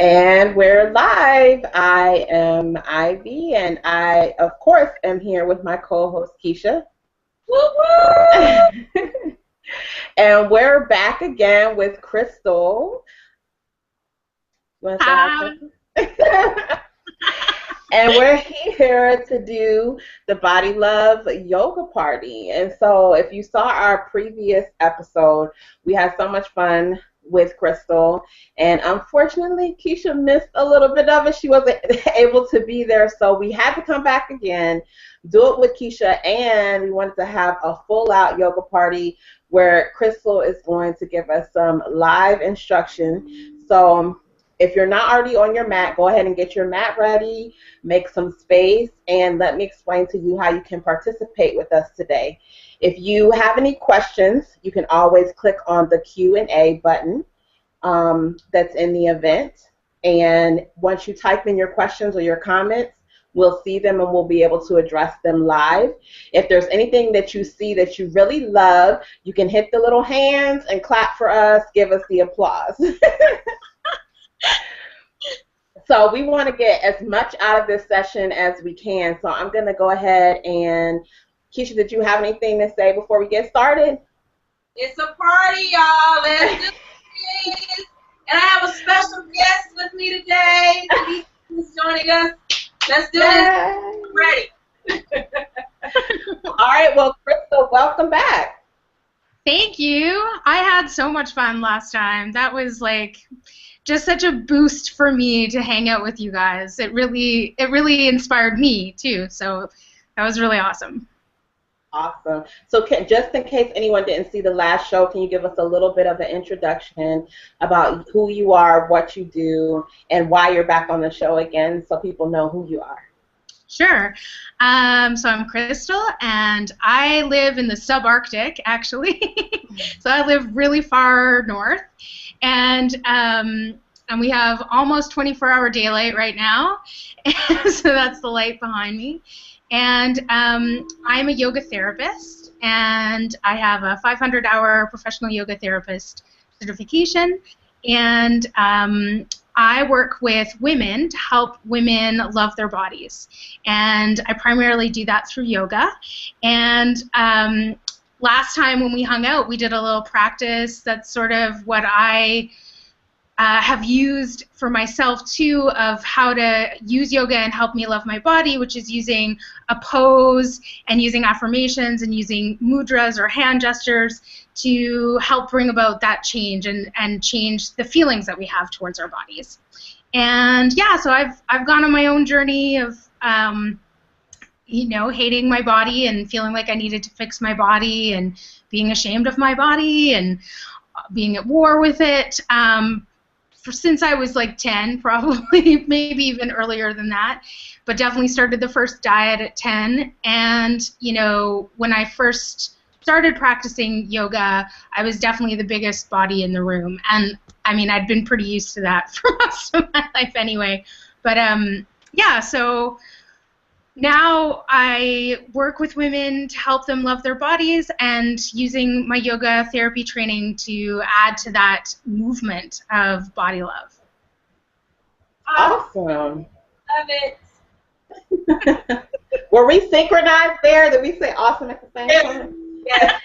And we're live. I am Ivy, and I, of course, am here with my co-host, Keisha. Woo-woo! And we're back again with Krystal. Hi. And we're here to do the Body Love Yoga Party. And so if you saw our previous episode, we had so much fun with Krystal. And unfortunately, Keisha missed a little bit of it. She wasn't able to be there. So we had to come back again, do it with Keisha. And we wanted to have a full-out yoga party where Krystal is going to give us some live instruction. So if you're not already on your mat, go ahead and get your mat ready, make some space, and let me explain to you how you can participate with us today. If you have any questions, you can always click on the Q&A button that's in the event. And once you type in your questions or your comments, we'll see them and we'll be able to address them live. If there's anything that you see that you really love, you can hit the little hands and clap for us, give us the applause. So we want to get as much out of this session as we can. So I'm going to go ahead and, Keisha, did you have anything to say before we get started? It's a party, y'all. Let's do this. And I have a special guest with me today. He's joining us. Let's do it. I'm ready. All right. Well, Krystal, welcome back. Thank you. I had so much fun last time. That was like just such a boost for me to hang out with you guys. It really inspired me too. So that was really awesome. Awesome. So just in case anyone didn't see the last show, can you give us a little bit of an introduction about who you are, what you do, and why you're back on the show again so people know who you are? Sure. So I'm Krystal, and I live in the subarctic, actually. So I live really far north, and we have almost 24-hour daylight right now, so that's the light behind me. And I'm a yoga therapist, and I have a 500-hour professional yoga therapist certification, and I work with women to help women love their bodies, and I primarily do that through yoga. And last time when we hung out, we did a little practice. That's sort of what I have used for myself too, of how to use yoga and help me love my body, which is using a pose and using affirmations and using mudras or hand gestures to help bring about that change and change the feelings that we have towards our bodies. And yeah, so I've gone on my own journey of hating my body and feeling like I needed to fix my body and being ashamed of my body and being at war with it. Since I was like 10, probably, maybe even earlier than that, but definitely started the first diet at 10. And, when I first started practicing yoga, I was definitely the biggest body in the room. And, I mean, I'd been pretty used to that for most of my life anyway. But, yeah, so now I work with women to help them love their bodies and using my yoga therapy training to add to that movement of body love. Awesome. Love it. Were we synchronized there? Did we say awesome at the same time? Yes.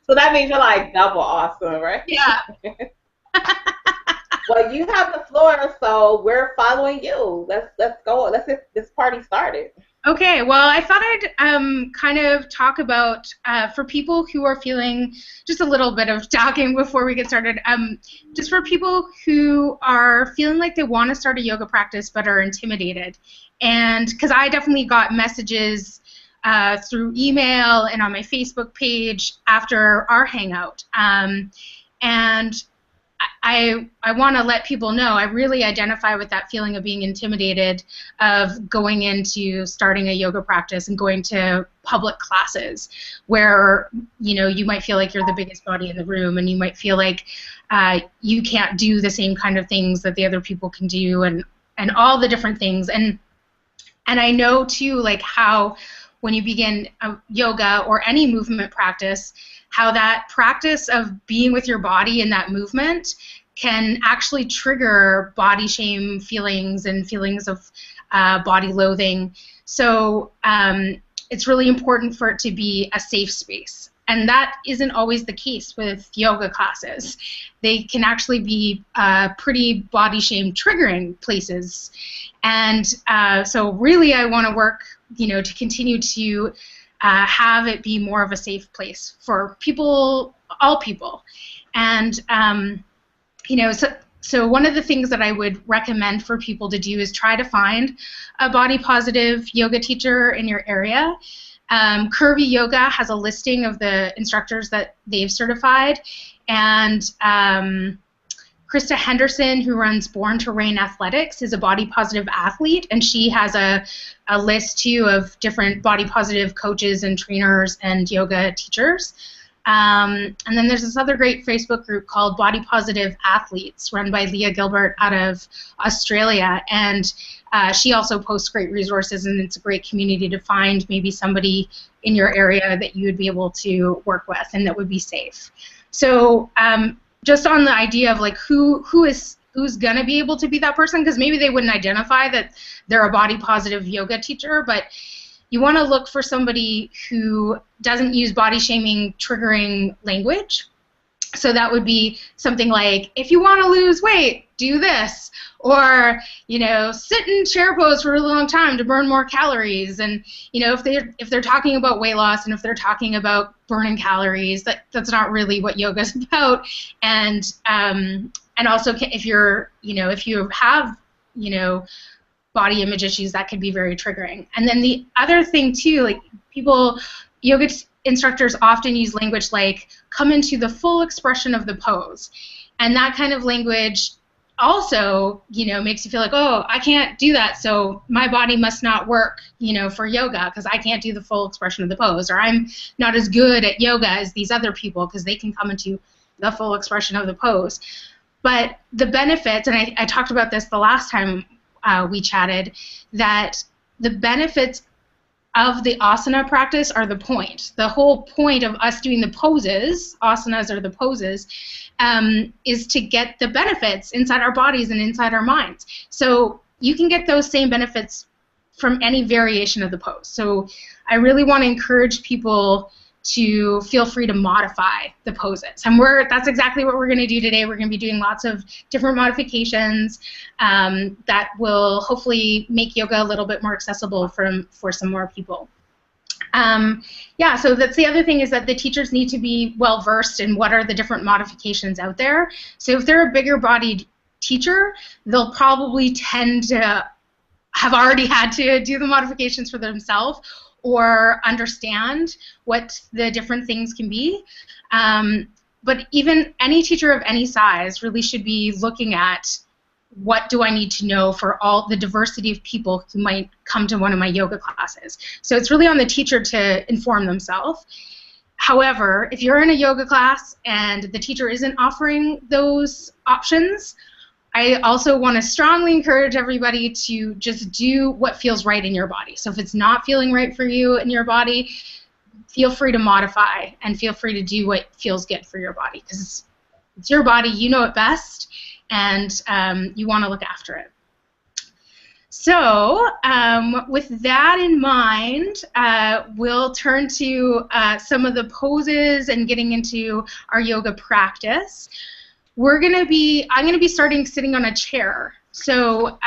So that means you're like double awesome, right? Yeah. Well, you have the floor, so we're following you. Let's go. Let's get this party started. Okay. Well, I thought I'd kind of talk about for people who are feeling just a little bit of talking before we get started. Just for people who are feeling like they want to start a yoga practice but are intimidated, and because I definitely got messages through email and on my Facebook page after our hangout, and I want to let people know I really identify with that feeling of being intimidated of going into starting a yoga practice and going to public classes where you might feel like you're the biggest body in the room and you might feel like you can't do the same kind of things that the other people can do and all the different things and I know too like how when you begin yoga or any movement practice, how that practice of being with your body in that movement can actually trigger body shame feelings and feelings of body loathing. So it's really important for it to be a safe space. And that isn't always the case with yoga classes. They can actually be pretty body shame triggering places. And so really I want to work, to continue to have it be more of a safe place for people, all people. And, so one of the things that I would recommend for people to do is try to find a body positive yoga teacher in your area. Curvy Yoga has a listing of the instructors that they've certified, and Krista Henderson, who runs Born to Reign Athletics, is a body positive athlete, and she has a list too of different body positive coaches and trainers and yoga teachers. And then there's this other great Facebook group called Body Positive Athletes, run by Leah Gilbert out of Australia, and she also posts great resources, and it's a great community to find maybe somebody in your area that you would be able to work with and that would be safe. So just on the idea of like who's going to be able to be that person, because maybe they wouldn't identify that they're a body positive yoga teacher, but you want to look for somebody who doesn't use body shaming triggering language. So that would be something like, if you want to lose weight, do this, or sit in chair pose for a really long time to burn more calories. And if they're talking about weight loss and if they're talking about burning calories, that's not really what yoga is about. And also if you have body image issues, that could be very triggering. And then the other thing too, like yoga instructors often use language like come into the full expression of the pose, and that kind of language also makes you feel like, oh, I can't do that, so my body must not work for yoga because I can't do the full expression of the pose, or I'm not as good at yoga as these other people because they can come into the full expression of the pose. But the benefits, and I talked about this the last time we chatted, that the benefits of the asana practice are the point. The whole point of us doing the poses, asanas are the poses, is to get the benefits inside our bodies and inside our minds. So you can get those same benefits from any variation of the pose. So I really want to encourage people to feel free to modify the poses. And that's exactly what we're going to do today. We're going to be doing lots of different modifications that will hopefully make yoga a little bit more accessible for some more people. Yeah, so that's the other thing, is that the teachers need to be well versed in what are the different modifications out there. So if they're a bigger bodied teacher, they'll probably tend to have already had to do the modifications for themselves or understand what the different things can be. But even any teacher of any size really should be looking at, what do I need to know for all the diversity of people who might come to one of my yoga classes? So it's really on the teacher to inform themselves. However, if you're in a yoga class and the teacher isn't offering those options, I also want to strongly encourage everybody to just do what feels right in your body. So if it's not feeling right for you in your body, feel free to modify and feel free to do what feels good for your body, because it's your body, you know it best, and you want to look after it. So with that in mind, we'll turn to some of the poses and getting into our yoga practice. I'm going to be starting sitting on a chair. So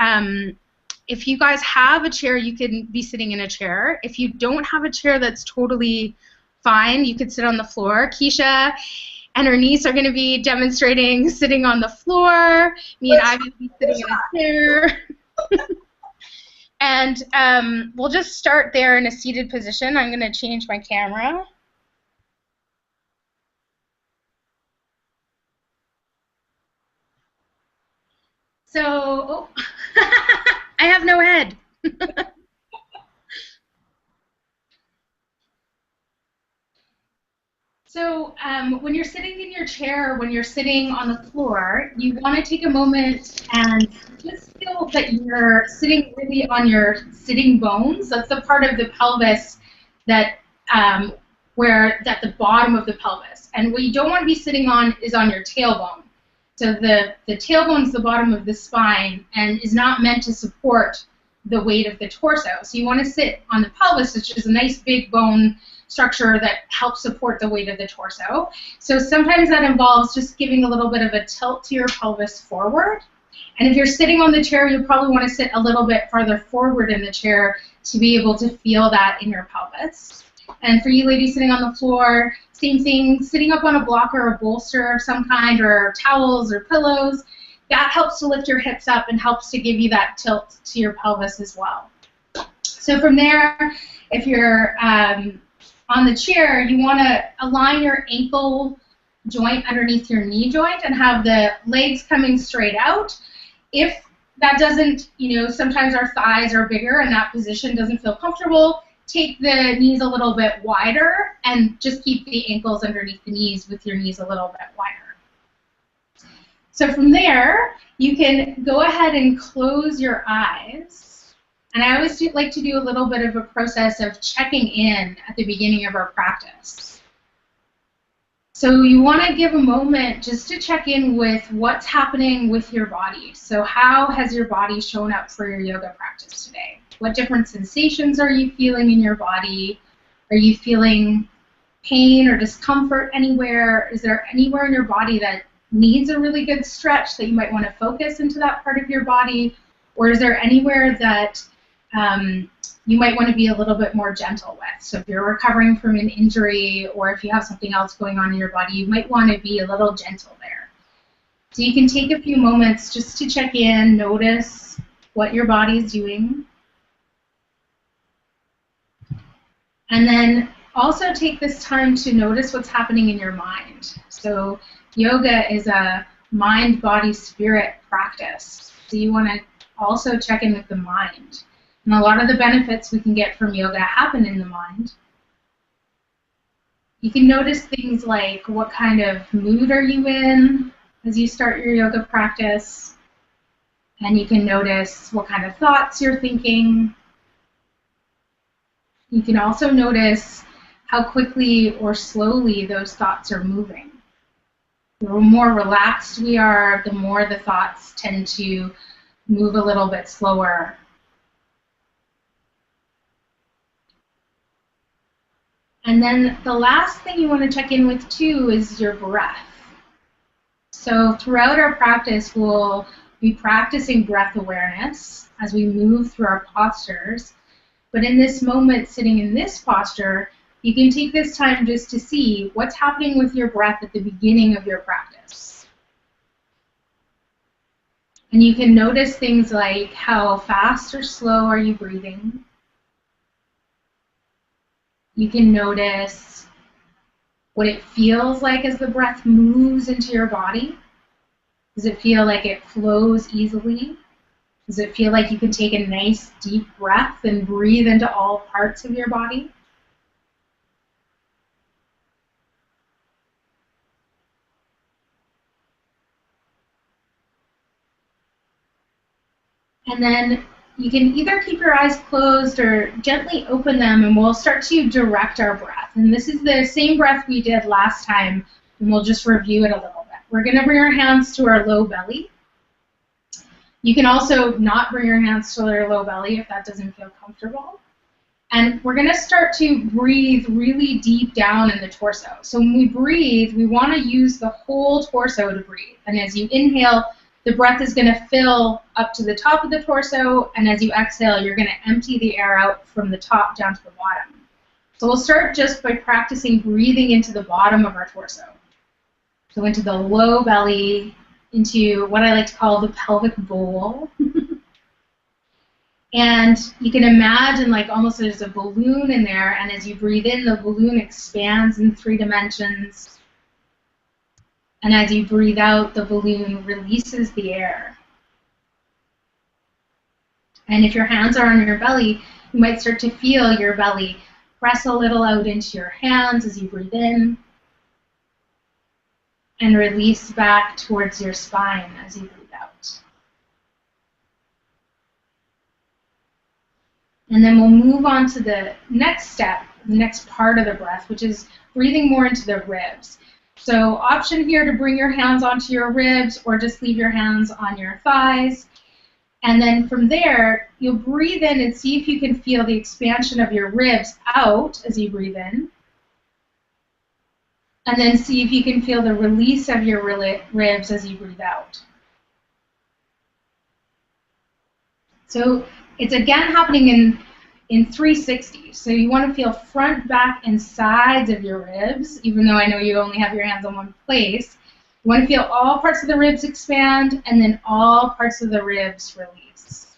if you guys have a chair, you can be sitting in a chair. If you don't have a chair, that's totally fine. You could sit on the floor. Keisha and her niece are going to be demonstrating sitting on the floor. Me and I will be sitting in a chair. And we'll just start there in a seated position. I'm going to change my camera. So, oh, I have no head. So when you're sitting in your chair, when you're sitting on the floor, you want to take a moment and just feel that you're sitting really on your sitting bones. That's the part of the pelvis that the bottom of the pelvis. And what you don't want to be sitting on is on your tailbone. So the tailbone is the bottom of the spine and is not meant to support the weight of the torso. So you want to sit on the pelvis, which is a nice big bone structure that helps support the weight of the torso. So sometimes that involves just giving a little bit of a tilt to your pelvis forward. And if you're sitting on the chair, you'll probably want to sit a little bit farther forward in the chair to be able to feel that in your pelvis. And for you ladies sitting on the floor, same thing, sitting up on a block or a bolster of some kind, or towels or pillows, that helps to lift your hips up and helps to give you that tilt to your pelvis as well. So from there, if you're on the chair, you want to align your ankle joint underneath your knee joint and have the legs coming straight out. If that doesn't, sometimes our thighs are bigger and that position doesn't feel comfortable, take the knees a little bit wider and just keep the ankles underneath the knees with your knees a little bit wider. So from there, you can go ahead and close your eyes. And I always like to do a little bit of a process of checking in at the beginning of our practice. So you want to give a moment just to check in with what's happening with your body. So how has your body shown up for your yoga practice today? What different sensations are you feeling in your body? Are you feeling pain or discomfort anywhere? Is there anywhere in your body that needs a really good stretch that you might want to focus into that part of your body? Or is there anywhere that you might want to be a little bit more gentle with? So if you're recovering from an injury or if you have something else going on in your body, you might want to be a little gentle there. So you can take a few moments just to check in, notice what your body is doing. And then also take this time to notice what's happening in your mind. So yoga is a mind, body, spirit practice. So you want to also check in with the mind. And a lot of the benefits we can get from yoga happen in the mind. You can notice things like what kind of mood are you in as you start your yoga practice. And you can notice what kind of thoughts you're thinking. You can also notice how quickly or slowly those thoughts are moving. The more relaxed we are, the more the thoughts tend to move a little bit slower. And then the last thing you want to check in with too is your breath. So throughout our practice, we'll be practicing breath awareness as we move through our postures. But in this moment, sitting in this posture, you can take this time just to see what's happening with your breath at the beginning of your practice. And you can notice things like how fast or slow are you breathing. You can notice what it feels like as the breath moves into your body. Does it feel like it flows easily? Does it feel like you can take a nice deep breath and breathe into all parts of your body? And then you can either keep your eyes closed or gently open them, and we'll start to direct our breath. And this is the same breath we did last time, and we'll just review it a little bit. We're going to bring our hands to our low belly. You can also not bring your hands to your low belly if that doesn't feel comfortable. And we're going to start to breathe really deep down in the torso. So when we breathe, we want to use the whole torso to breathe. And as you inhale, the breath is going to fill up to the top of the torso, and as you exhale, you're going to empty the air out from the top down to the bottom. So we'll start just by practicing breathing into the bottom of our torso. So into the low belly, into what I like to call the pelvic bowl. And you can imagine like almost there's a balloon in there, and as you breathe in, the balloon expands in 3 dimensions. And as you breathe out, the balloon releases the air. And if your hands are on your belly, you might start to feel your belly press a little out into your hands as you breathe in, and release back towards your spine as you breathe out. And then we'll move on to the next step, the next part of the breath, which is breathing more into the ribs. So option here to bring your hands onto your ribs or just leave your hands on your thighs. And then from there, you'll breathe in and see if you can feel the expansion of your ribs out as you breathe in. And then see if you can feel the release of your ribs as you breathe out. So it's again happening in 360. So you want to feel front, back, and sides of your ribs, even though I know you only have your hands on one place. You want to feel all parts of the ribs expand and then all parts of the ribs release.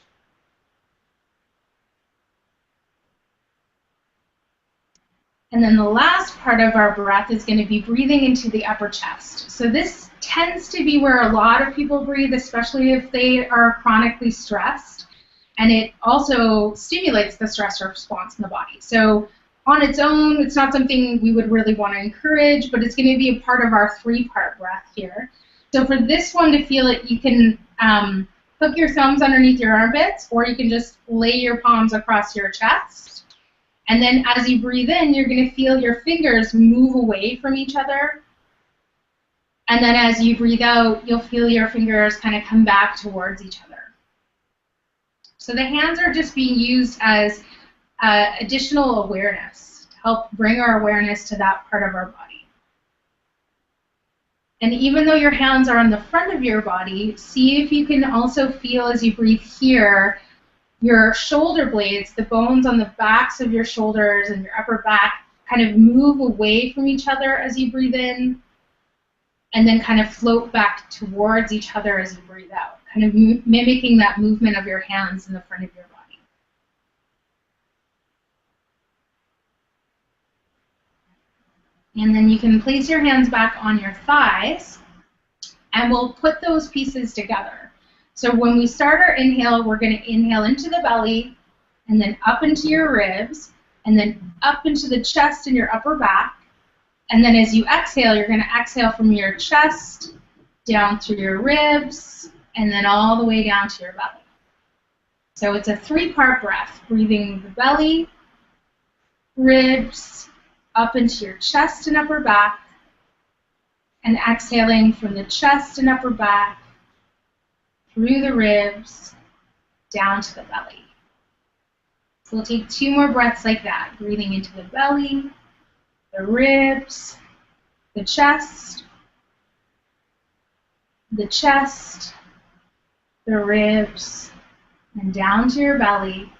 And then the last part of our breath is going to be breathing into the upper chest. So this tends to be where a lot of people breathe, especially if they are chronically stressed. And it also stimulates the stress response in the body. So on its own, it's not something we would really want to encourage, but it's going to be a part of our 3-part breath here. So for this one to feel it, you can hook your thumbs underneath your armpits, or you can just lay your palms across your chest. And then as you breathe in, you're going to feel your fingers move away from each other. And then as you breathe out, you'll feel your fingers kind of come back towards each other. So the hands are just being used as additional awareness to help bring our awareness to that part of our body. And even though your hands are on the front of your body, see if you can also feel as you breathe here, your shoulder blades, the bones on the backs of your shoulders and your upper back, kind of move away from each other as you breathe in, and then kind of float back towards each other as you breathe out, kind of mimicking that movement of your hands in the front of your body. And then you can place your hands back on your thighs, and we'll put those pieces together. So when we start our inhale, we're going to inhale into the belly, and then up into your ribs, and then up into the chest and your upper back. And then as you exhale, you're going to exhale from your chest, down through your ribs, and then all the way down to your belly. So it's a 3-part breath, breathing the belly, ribs, up into your chest and upper back, and exhaling from the chest and upper back, through the ribs, down to the belly. So we'll take 2 more breaths like that, breathing into the belly, the ribs, the chest, the ribs, and down to your belly.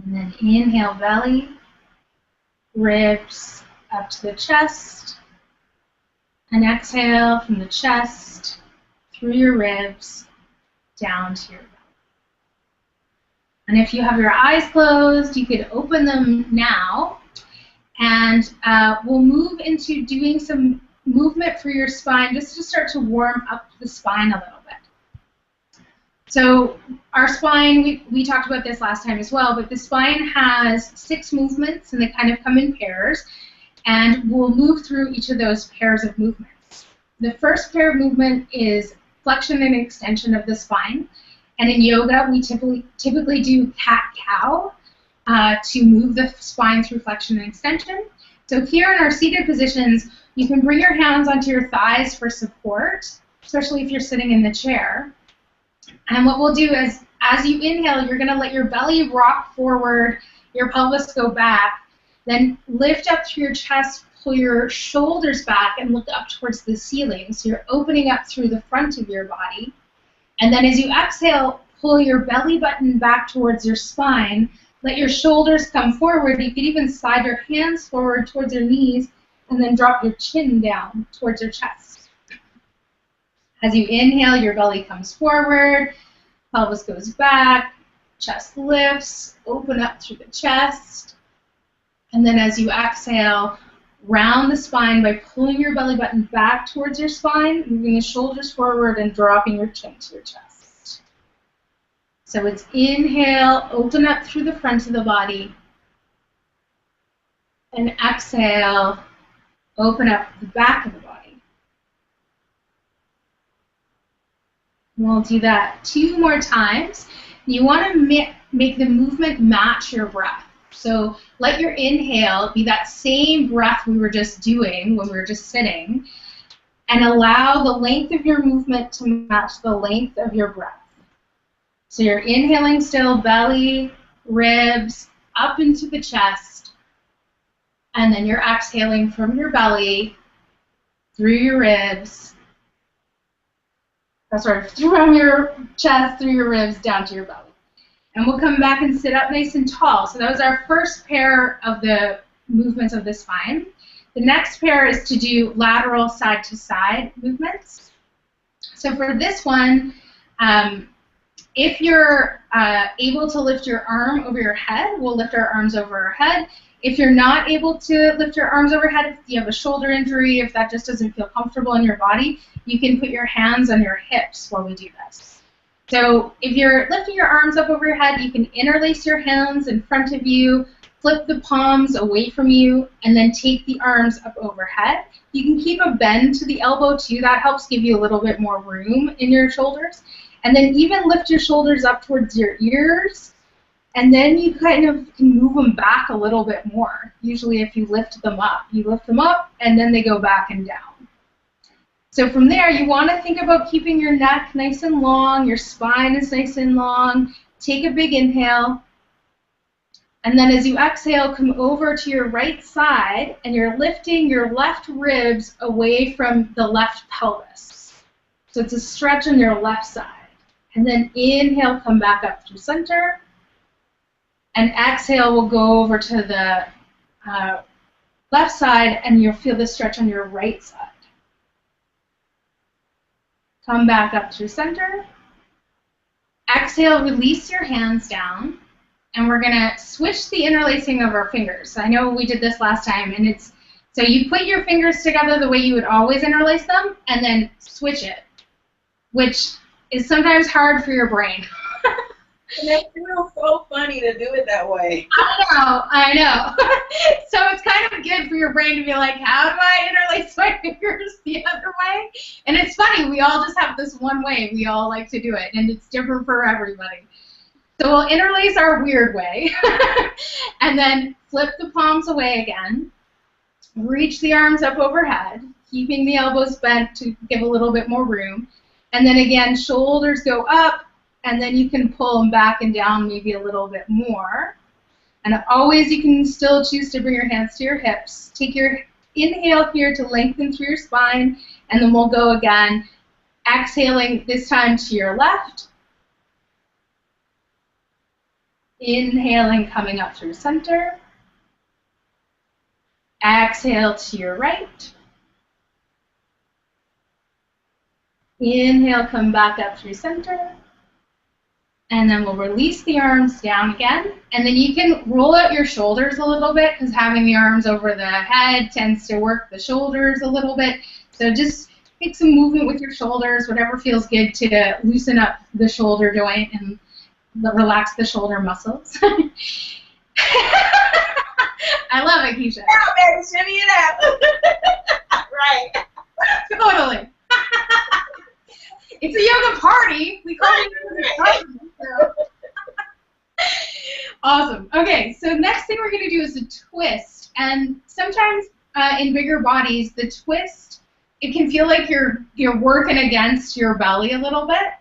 And then inhale, belly, ribs, up to the chest, and exhale from the chest, through your ribs, down to your belly. And if you have your eyes closed, you could open them now, and we'll move into doing some movement for your spine just to start to warm up the spine a little bit. So our spine, we talked about this last time as well, but the spine has 6 movements, and they kind of come in pairs, and we'll move through each of those pairs of movements. The first pair of movement is flexion and extension of the spine, and in yoga we typically do cat-cow to move the spine through flexion and extension. So here in our seated positions, you can bring your hands onto your thighs for support, especially if you're sitting in the chair. And what we'll do is, as you inhale, you're going to let your belly rock forward, your pelvis go back, then lift up through your chest, pull your shoulders back, and look up towards the ceiling. So you're opening up through the front of your body. And then as you exhale, pull your belly button back towards your spine. Let your shoulders come forward. You can even slide your hands forward towards your knees, and then drop your chin down towards your chest. As you inhale, your belly comes forward, pelvis goes back, chest lifts, open up through the chest. And then as you exhale, round the spine by pulling your belly button back towards your spine, moving the shoulders forward and dropping your chin to your chest. So it's inhale, open up through the front of the body, and exhale, open up the back of the body. We'll do that 2 more times. You want to make the movement match your breath. So let your inhale be that same breath we were just doing when we were just sitting, and allow the length of your movement to match the length of your breath. So you're inhaling still, belly, ribs, up into the chest, and then you're exhaling from your belly, through your ribs, from your chest, through your ribs, down to your belly. And we'll come back and sit up nice and tall. So that was our first pair of the movements of the spine. The next pair is to do lateral side-to-side movements. So for this one, if you're able to lift your arm over your head, we'll lift our arms over our head. If you're not able to lift your arms overhead, if you have a shoulder injury, if that just doesn't feel comfortable in your body, you can put your hands on your hips while we do this. So if you're lifting your arms up over your head, you can interlace your hands in front of you, flip the palms away from you, and then take the arms up overhead. You can keep a bend to the elbow too. That helps give you a little bit more room in your shoulders. And then even lift your shoulders up towards your ears, and then you kind of can move them back a little bit more. Usually if you lift them up, and then they go back and down. So from there, you want to think about keeping your neck nice and long, your spine is nice and long. Take a big inhale. And then as you exhale, come over to your right side, and you're lifting your left ribs away from the left pelvis. So it's a stretch on your left side. And then inhale, come back up through center. And exhale, we'll go over to the left side, and you'll feel the stretch on your right side. Come back up through center. Exhale, release your hands down. And we're going to switch the interlacing of our fingers. I know we did this last time, and it's so you put your fingers together the way you would always interlace them, and then switch it, which is sometimes hard for your brain. And it feels so funny to do it that way. I know. So it's kind of good for your brain to be like, how do I interlace my fingers the other way? And it's funny, we all just have this one way. We all like to do it, and it's different for everybody. So we'll interlace our weird way, and then flip the palms away again. Reach the arms up overhead, keeping the elbows bent to give a little bit more room. And then again, shoulders go up, and then you can pull them back and down maybe a little bit more. And always you can still choose to bring your hands to your hips. Take your inhale here to lengthen through your spine, and then we'll go again, exhaling this time to your left. Inhaling, coming up through center. Exhale to your right. Inhale, come back up through center. And then we'll release the arms down again. And then you can roll out your shoulders a little bit, because having the arms over the head tends to work the shoulders a little bit. So just take some movement with your shoulders, whatever feels good to loosen up the shoulder joint and relax the shoulder muscles. I love it, Keisha. Yeah, baby, shimmy it out. Right. Totally. It's a yoga party. We call it a yoga party. So. Awesome. Okay, so next thing we're going to do is a twist. And sometimes in bigger bodies, the twist, it can feel like you're working against your belly a little bit.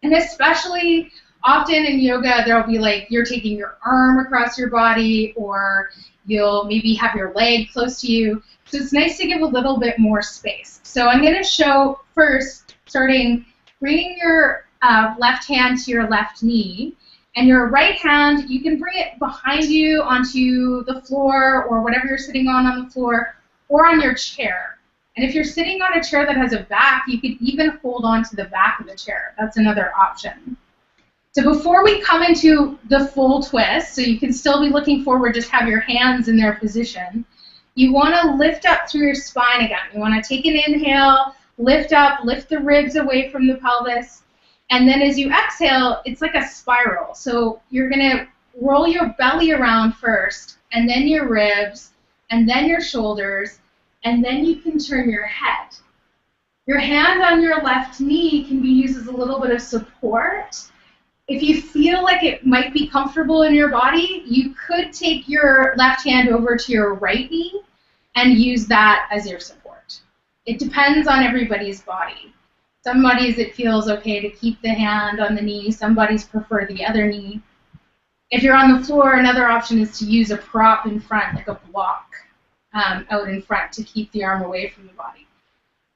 And especially often in yoga, there'll be like you're taking your arm across your body, or you'll maybe have your leg close to you. So it's nice to give a little bit more space. So I'm going to show first, bringing your left hand to your left knee, and your right hand, you can bring it behind you onto the floor or whatever you're sitting on the floor, or on your chair. And if you're sitting on a chair that has a back, you can even hold on to the back of the chair. That's another option. So before we come into the full twist, so you can still be looking forward, just have your hands in their position, you want to lift up through your spine again. You want to take an inhale, lift up, lift the ribs away from the pelvis, and then as you exhale, it's like a spiral. So you're going to roll your belly around first, and then your ribs, and then your shoulders, and then you can turn your head. Your hand on your left knee can be used as a little bit of support, if you feel like it might be comfortable in your body, you could take your left hand over to your right knee and use that as your support. It depends on everybody's body. Some bodies it feels okay to keep the hand on the knee. Some bodies prefer the other knee. If you're on the floor, another option is to use a prop in front, like a block out in front to keep the arm away from the body.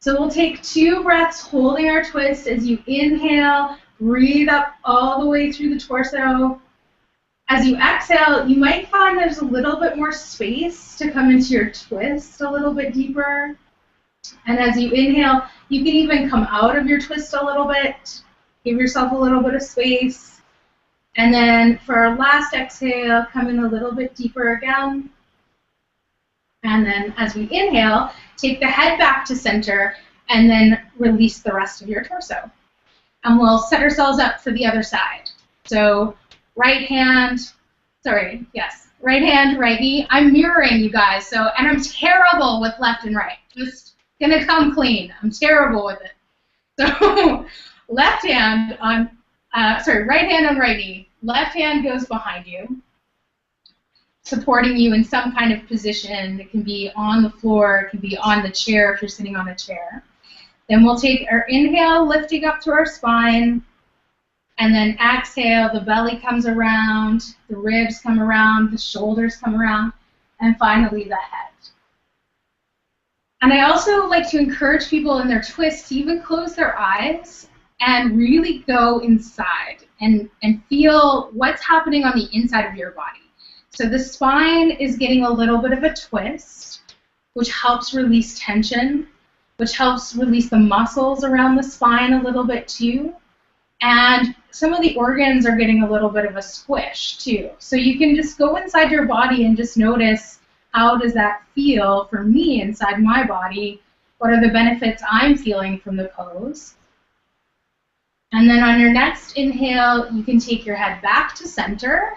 So we'll take 2 breaths holding our twist as you inhale. Breathe up all the way through the torso. As you exhale, you might find there's a little bit more space to come into your twist a little bit deeper. And as you inhale, you can even come out of your twist a little bit. Give yourself a little bit of space. And then for our last exhale, come in a little bit deeper again. And then as we inhale, take the head back to center and then release the rest of your torso. And we'll set ourselves up for the other side. So right hand, right knee. I'm mirroring you guys, and I'm terrible with left and right. Just gonna come clean. I'm terrible with it. So right hand on right knee. Left hand goes behind you, supporting you in some kind of position. It can be on the floor, it can be on the chair if you're sitting on a chair. Then we'll take our inhale, lifting up to our spine, and then exhale, the belly comes around, the ribs come around, the shoulders come around, and finally the head. And I also like to encourage people in their twists to even close their eyes and really go inside and feel what's happening on the inside of your body. So the spine is getting a little bit of a twist, which helps release tension, which helps release the muscles around the spine a little bit too. And some of the organs are getting a little bit of a squish too. So you can just go inside your body and just notice, how does that feel for me inside my body? What are the benefits I'm feeling from the pose? And then on your next inhale, you can take your head back to center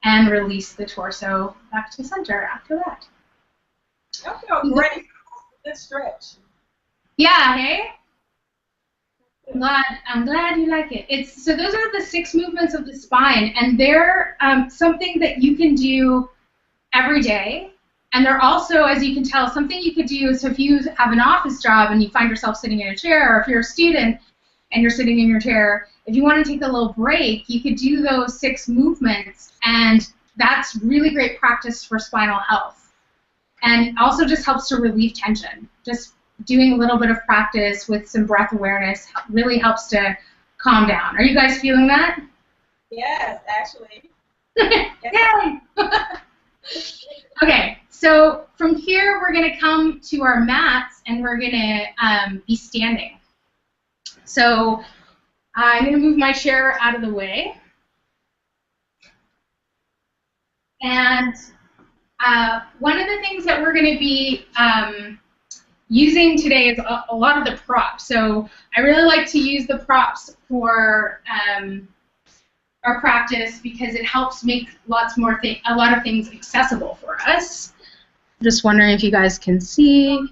and release the torso back to center after that. I feel great. Good stretch. Yeah, hey? I'm glad you like it. So those are the 6 movements of the spine, and they're something that you can do every day. And they're also, as you can tell, something you could do. So if you have an office job and you find yourself sitting in a chair, or if you're a student and you're sitting in your chair, if you want to take a little break, you could do those 6 movements, and that's really great practice for spinal health. And also just helps to relieve tension. Just doing a little bit of practice with some breath awareness really helps to calm down. Are you guys feeling that? Yes, actually. Yay! Okay, so from here we're going to come to our mats and we're going to be standing. So I'm going to move my chair out of the way. And one of the things that we're going to be using today is a lot of the props. So I really like to use the props for our practice because it helps make a lot of things accessible for us. I'm just wondering if you guys can see.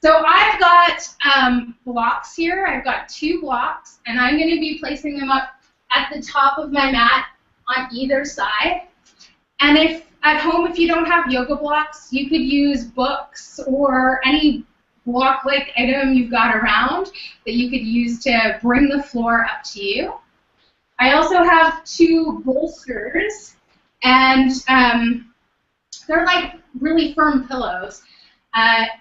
So I've got blocks here. I've got 2 blocks, and I'm going to be placing them up at the top of my mat on either side. And if at home, if you don't have yoga blocks, you could use books or any block-like item you've got around that you could use to bring the floor up to you. I also have 2 bolsters, and they're like really firm pillows.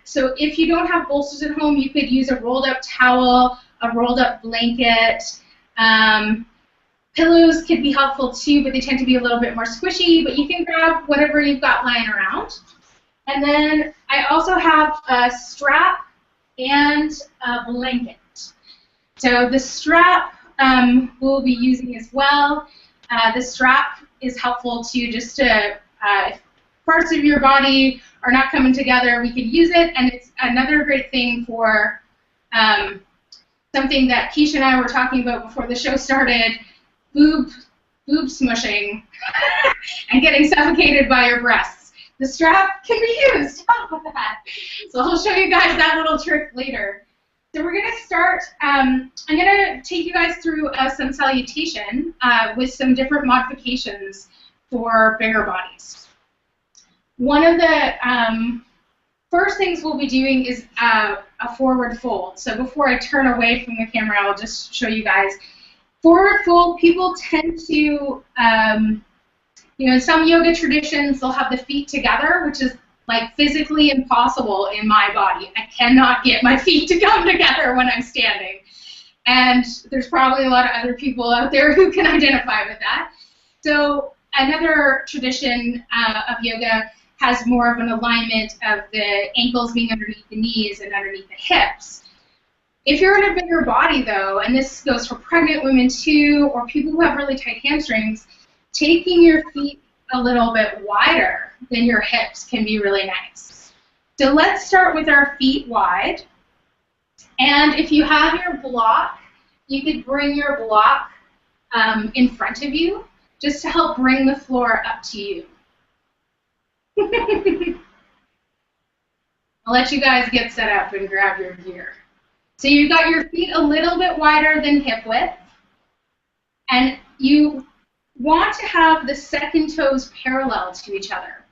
So if you don't have bolsters at home, you could use a rolled-up towel, a rolled-up blanket. Pillows could be helpful too, but they tend to be a little bit more squishy, but you can grab whatever you've got lying around. And then I also have a strap and a blanket. So the strap we'll be using as well. The strap is helpful to just to, if parts of your body are not coming together, we could use it, and it's another great thing for something that Keisha and I were talking about before the show started, boob smushing and getting suffocated by your breasts. The strap can be used. How about that? So I'll show you guys that little trick later. So we're going to start, I'm going to take you guys through a sun salutation with some different modifications for bigger bodies. One of the first things we'll be doing is a forward fold. So before I turn away from the camera, I'll just show you guys. Forward fold, people tend to, you know, in some yoga traditions, they'll have the feet together, which is like physically impossible in my body. I cannot get my feet to come together when I'm standing. And there's probably a lot of other people out there who can identify with that. So another tradition of yoga has more of an alignment of the ankles being underneath the knees and underneath the hips. If you're in a bigger body, though, and this goes for pregnant women too, or people who have really tight hamstrings, taking your feet a little bit wider than your hips can be really nice. So let's start with our feet wide. And if you have your block, you could bring your block in front of you just to help bring the floor up to you. I'll let you guys get set up and grab your gear. So you've got your feet a little bit wider than hip width, and you want to have the second toes parallel to each other.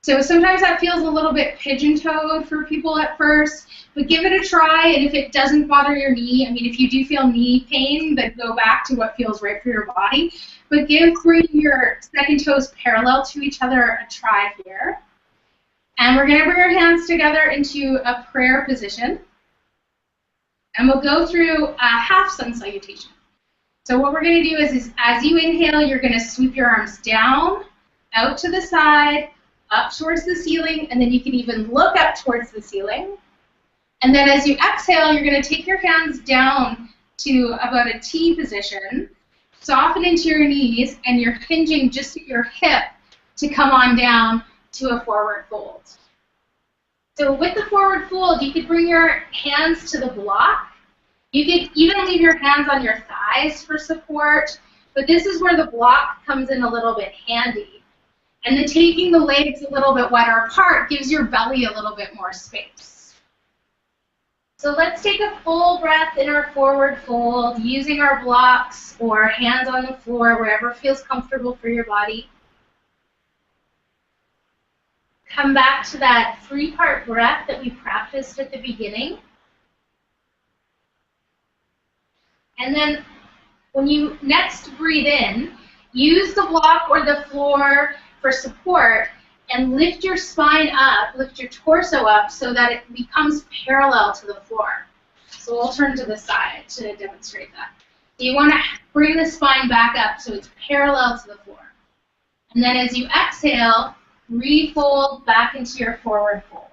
So sometimes that feels a little bit pigeon-toed for people at first, but give it a try, and if it doesn't bother your knee, I mean, if you do feel knee pain, then go back to what feels right for your body. But bring your second toes parallel to each other a try here. And we're going to bring our hands together into a prayer position. And we'll go through a half sun salutation. So what we're going to do is as you inhale, you're going to sweep your arms down, out to the side, up towards the ceiling, and then you can even look up towards the ceiling. And then as you exhale, you're going to take your hands down to about a T position, soften into your knees, and you're hinging just at your hip to come on down to a forward fold. So with the forward fold, you could bring your hands to the block. You could even leave your hands on your thighs for support, but this is where the block comes in a little bit handy. And then taking the legs a little bit wider apart gives your belly a little bit more space. So let's take a full breath in our forward fold, using our blocks or hands on the floor, wherever feels comfortable for your body. Come back to that 3-part breath that we practiced at the beginning. And then when you next breathe in, use the block or the floor for support and lift your spine up, lift your torso up so that it becomes parallel to the floor. So we'll turn to the side to demonstrate that. So you want to bring the spine back up so it's parallel to the floor. And then as you exhale, refold back into your forward fold.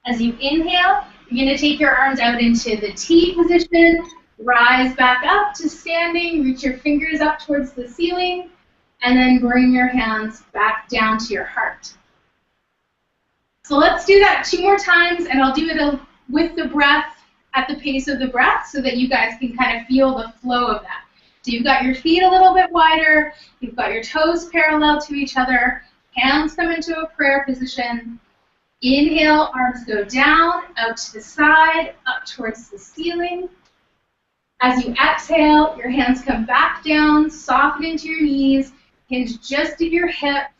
As you inhale, you're going to take your arms out into the T position, rise back up to standing, reach your fingers up towards the ceiling, and then bring your hands back down to your heart. So let's do that 2 more times, and I'll do it with the breath at the pace of the breath so that you guys can kind of feel the flow of that. So you've got your feet a little bit wider, you've got your toes parallel to each other, hands come into a prayer position. Inhale, arms go down, out to the side, up towards the ceiling. As you exhale, your hands come back down, soften into your knees, hinge just at your hips,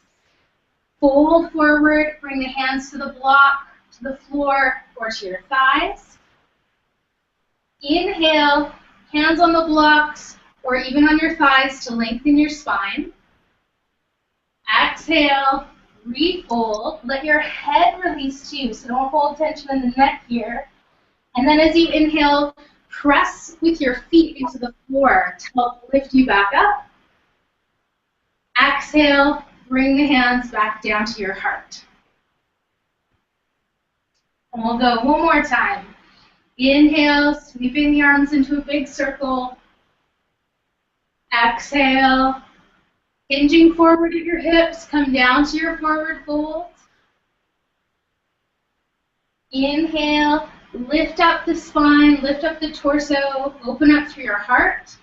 fold forward, bring the hands to the block, to the floor, or to your thighs. Inhale, hands on the blocks, or even on your thighs to lengthen your spine. Exhale, refold. Let your head release too, so don't hold tension in the neck here. And then as you inhale, press with your feet into the floor to help lift you back up. Exhale, bring the hands back down to your heart. And we'll go one more time. Inhale, sweeping the arms into a big circle. Exhale, hinging forward at your hips, come down to your forward fold. Inhale, lift up the spine, lift up the torso, open up through your heart.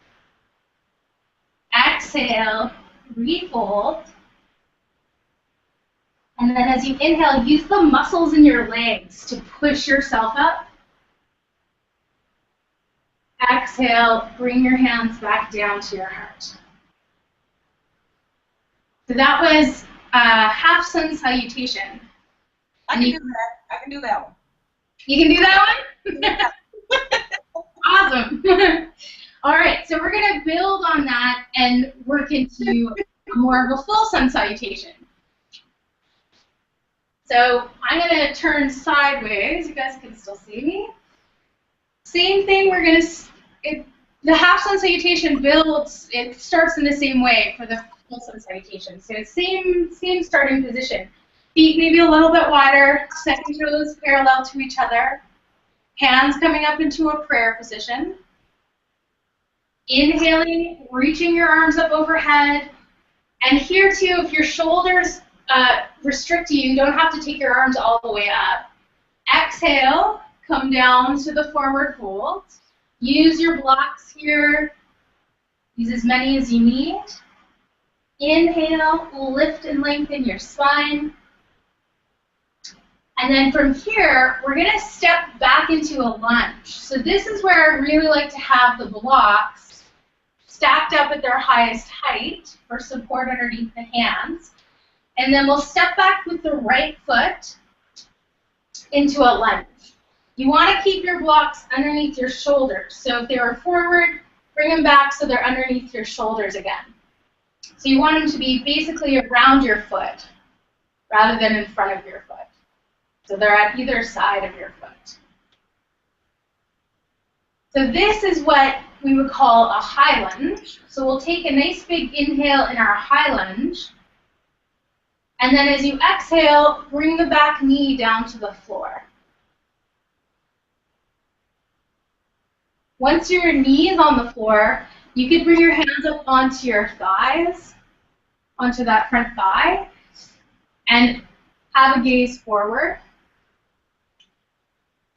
Exhale, refold. And then as you inhale, use the muscles in your legs to push yourself up. Exhale, bring your hands back down to your heart. So that was half sun salutation. I can do that. I can do that one. You can do that one? Awesome. All right, so we're going to build on that and work into more of a full sun salutation. So I'm going to turn sideways. You guys can still see me. Same thing, we're going to, the half sun salutation builds, it starts in the same way for the full sun salutation. So same starting position. Feet maybe a little bit wider, second toes parallel to each other. Hands coming up into a prayer position. Inhaling, reaching your arms up overhead. And here too, if your shoulders restrict you, you don't have to take your arms all the way up. Exhale, come down to the forward fold. Use your blocks here. Use as many as you need. Inhale, lift and lengthen your spine. And then from here, we're going to step back into a lunge. So this is where I really like to have the blocks stacked up at their highest height for support underneath the hands. And then we'll step back with the right foot into a lunge. You want to keep your blocks underneath your shoulders. So if they were forward, bring them back so they're underneath your shoulders again. So you want them to be basically around your foot rather than in front of your foot. So they're at either side of your foot. So this is what we would call a high lunge. So we'll take a nice big inhale in our high lunge. And then as you exhale, bring the back knee down to the floor. Once your knee is on the floor, you can bring your hands up onto your thighs, onto that front thigh, and have a gaze forward.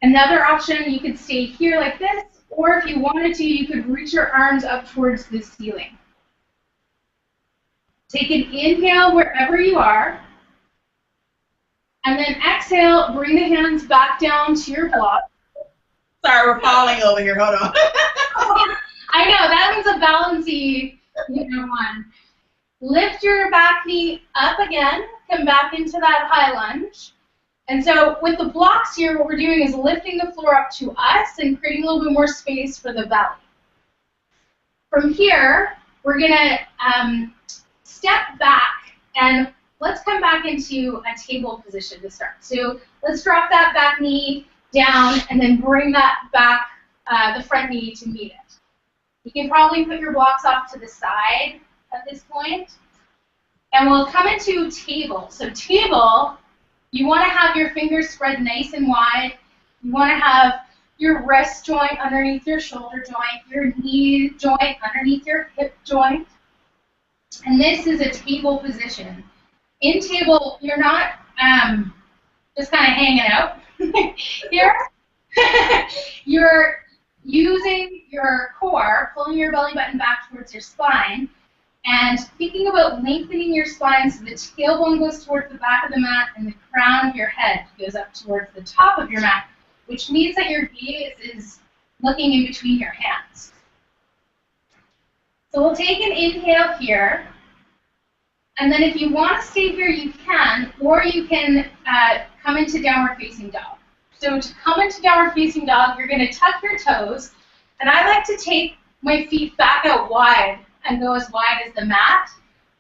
Another option, you could stay here like this, or if you wanted to, you could reach your arms up towards the ceiling. Take an inhale wherever you are, and then exhale, bring the hands back down to your block. Sorry, we're falling over here. Hold on. I know, that one's a balancy, one. Lift your back knee up again, come back into that high lunge. And so with the blocks here, what we're doing is lifting the floor up to us and creating a little bit more space for the belly. From here, we're going to step back, and let's come back into a table position to start. So let's drop that back knee down and then bring that back, the front knee to meet it. You can probably put your blocks off to the side at this point. And we'll come into table. So table, you want to have your fingers spread nice and wide. You want to have your wrist joint underneath your shoulder joint, your knee joint underneath your hip joint. And this is a table position. In table, you're not just kind of hanging out here. You're using your core, pulling your belly button back towards your spine, and thinking about lengthening your spine so the tailbone goes towards the back of the mat and the crown of your head goes up towards the top of your mat, which means that your gaze is looking in between your hands. So we'll take an inhale here, and then if you want to stay here, you can, or you can come into downward facing dog. So to come into downward facing dog, you're going to tuck your toes, and I like to take my feet back out wide and go as wide as the mat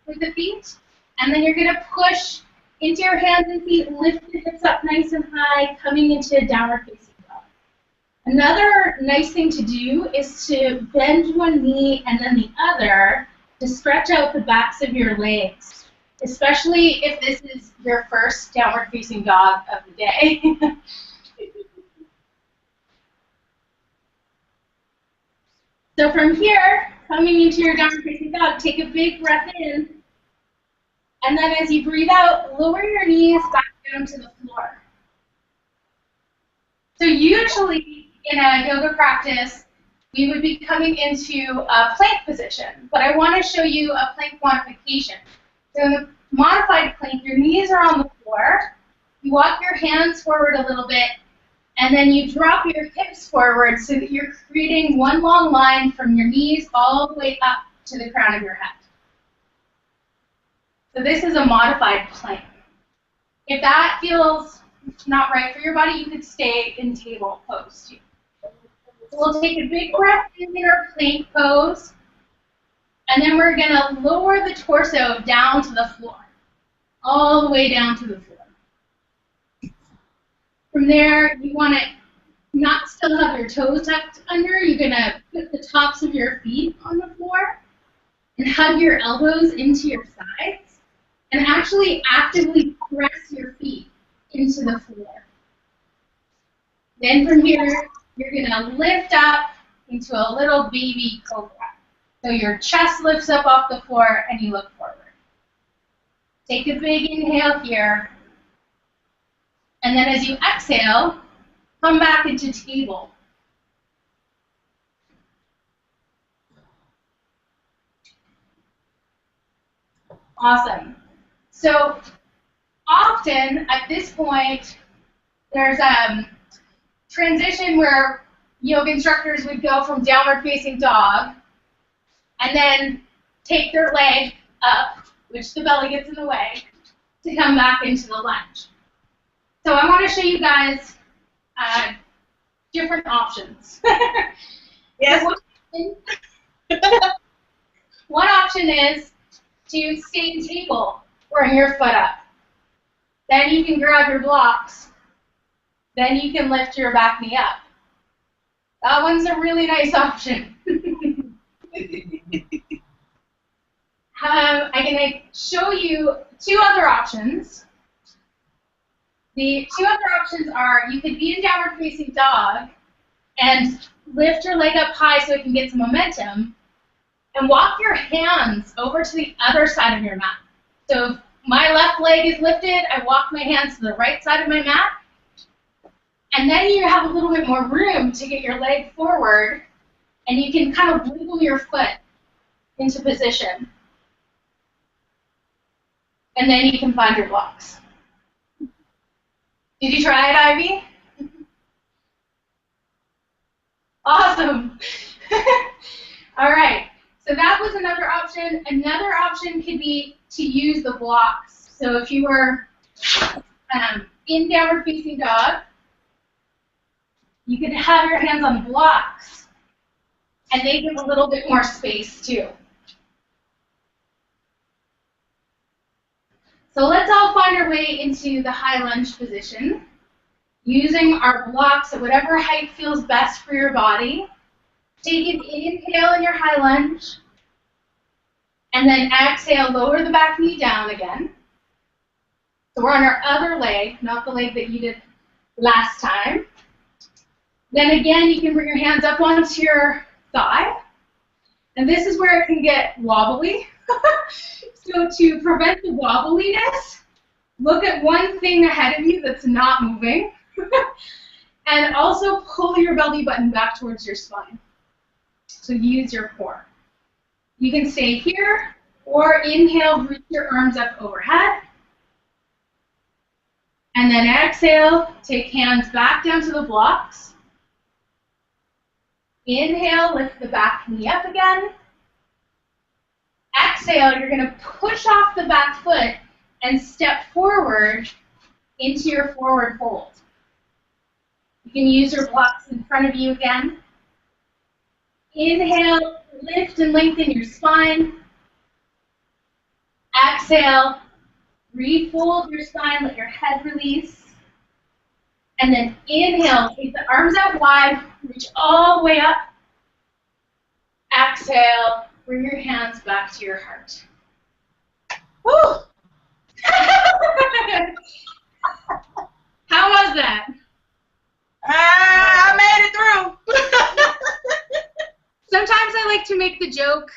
with the feet. And then you're going to push into your hands and feet, lift the hips up nice and high, coming into downward facing dog. Another nice thing to do is to bend one knee and then the other to stretch out the backs of your legs, especially if this is your first downward facing dog of the day. So from here, coming into your downward facing dog, take a big breath in, and then as you breathe out, lower your knees back down to the floor. So usually in a yoga practice, we would be coming into a plank position, but I want to show you a plank modification. So in the modified plank, your knees are on the floor, you walk your hands forward a little bit, And then you drop your hips forward so that you're creating one long line from your knees all the way up to the crown of your head. So this is a modified plank. If that feels not right for your body, you could stay in table pose too. So we'll take a big breath in our plank pose, and then we're going to lower the torso down to the floor, all the way down to the floor. From there, you want to not still have your toes tucked under. You're going to put the tops of your feet on the floor and hug your elbows into your sides and actually actively press your feet into the floor. Then from here, you're going to lift up into a little baby cobra. So your chest lifts up off the floor and you look forward. Take a big inhale here. And then as you exhale, come back into table. Awesome. So often at this point, there's a transition where yoga instructors would go from downward facing dog and then take their leg up, which the belly gets in the way, to come back into the lunge. So I want to show you guys different options. Yes. One option is to stay in table, bring your foot up. Then you can grab your blocks. Then you can lift your back knee up. That one's a really nice option. I'm going to show you two other options. The two other options are you could be in downward facing dog and lift your leg up high so it can get some momentum and walk your hands over to the other side of your mat. So if my left leg is lifted, I walk my hands to the right side of my mat. And then you have a little bit more room to get your leg forward, and you can kind of wiggle your foot into position. And then you can find your blocks. Did you try it, Ivy? Awesome. All right. So that was another option. Another option could be to use the blocks. So if you were in downward facing dog, you could have your hands on the blocks, and they give a little bit more space too. So let's all find our way into the high lunge position, using our blocks at whatever height feels best for your body. Take an inhale in your high lunge, and then exhale, lower the back knee down again. So we're on our other leg, not the leg that you did last time. Then again, you can bring your hands up onto your thigh. And this is where it can get wobbly. So to prevent the wobbliness, look at one thing ahead of you that's not moving. And also pull your belly button back towards your spine. So use your core. You can stay here, or inhale, reach your arms up overhead. And then exhale, take hands back down to the blocks. Inhale, lift the back knee up again. Exhale, you're going to push off the back foot and step forward into your forward fold. You can use your blocks in front of you again. Inhale, lift and lengthen your spine. Exhale, refold your spine, let your head release. And then inhale, take the arms out wide, reach all the way up. Exhale, bring your hands back to your heart. Woo! How was that? I made it through. Sometimes I like to make the joke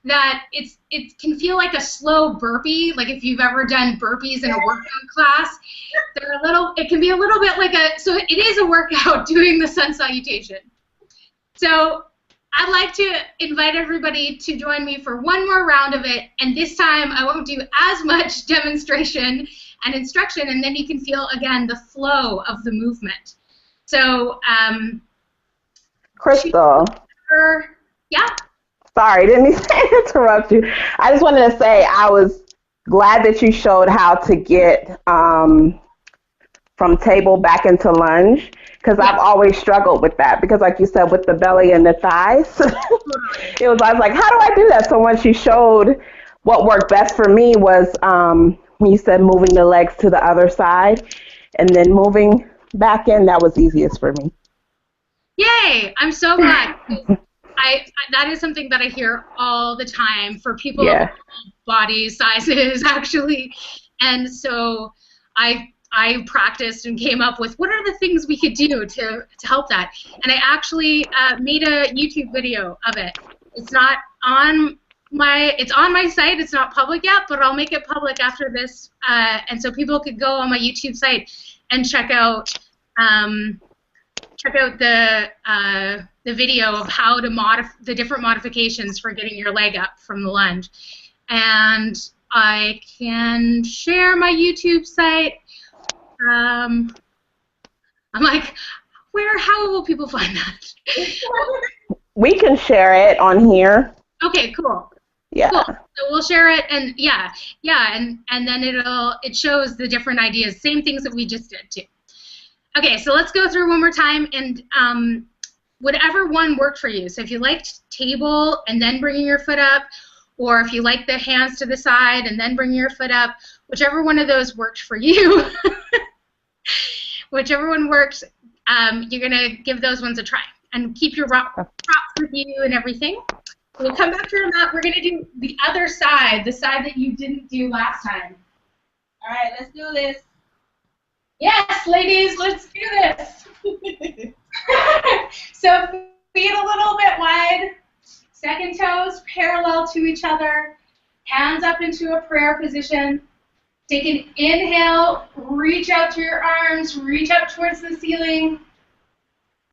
that it can feel like a slow burpee, like if you've ever done burpees in a workout class. It can be a little bit like so it is a workout doing the sun salutation. So I'd like to invite everybody to join me for one more round of it, and this time I won't do as much demonstration and instruction, and then you can feel, again, the flow of the movement. So, Krystal. Yeah. Sorry, didn't mean to interrupt you. I just wanted to say I was glad that you showed how to get from table back into lunge, because I've always struggled with that, because like you said, with the belly and the thighs, I was like, how do I do that? So when she showed what worked best for me was when you said moving the legs to the other side and then moving back in, that was easiest for me. Yay! I'm so glad. I that is something that I hear all the time for people of all body sizes, actually. And so I practiced and came up with what are the things we could do to help that. And I actually made a YouTube video of it. It's not on it's on my site. It's not public yet, but I'll make it public after this. And so people could go on my YouTube site and check out the video of how to the different modifications for getting your leg up from the lunge. And I can share my YouTube site. I'm like, how will people find that? We can share it on here. Okay, cool. Yeah. Cool. So we'll share it, and and then it shows the different ideas, same things that we just did too. Okay, so let's go through one more time, and whatever one worked for you. So if you liked table and then bringing your foot up, or if you like the hands to the side and then bringing your foot up, whichever one of those worked for you, whichever one works, you're going to give those ones a try. And keep your props with you and everything. We'll come back to our mat. We're going to do the other side, the side that you didn't do last time. All right, let's do this. Yes, ladies, let's do this. So feet a little bit wide, second toes parallel to each other, hands up into a prayer position. Take an inhale, reach out to your arms, reach up towards the ceiling.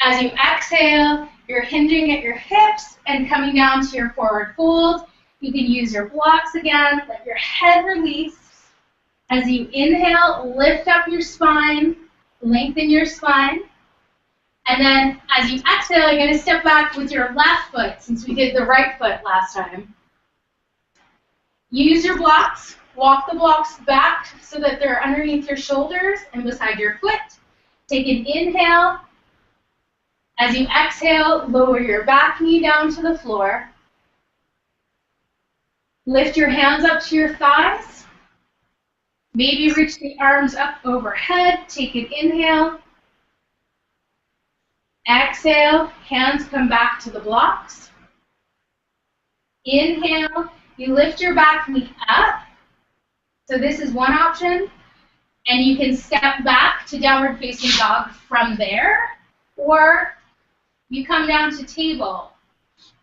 As you exhale, you're hinging at your hips and coming down to your forward fold. You can use your blocks again, let your head release. As you inhale, lift up your spine, lengthen your spine. And then as you exhale, you're going to step back with your left foot, since we did the right foot last time. Use your blocks. Walk the blocks back so that they're underneath your shoulders and beside your foot. Take an inhale. As you exhale, lower your back knee down to the floor. Lift your hands up to your thighs. Maybe reach the arms up overhead. Take an inhale. Exhale, hands come back to the blocks. Inhale, you lift your back knee up. So this is one option. And you can step back to downward facing dog from there. Or you come down to table.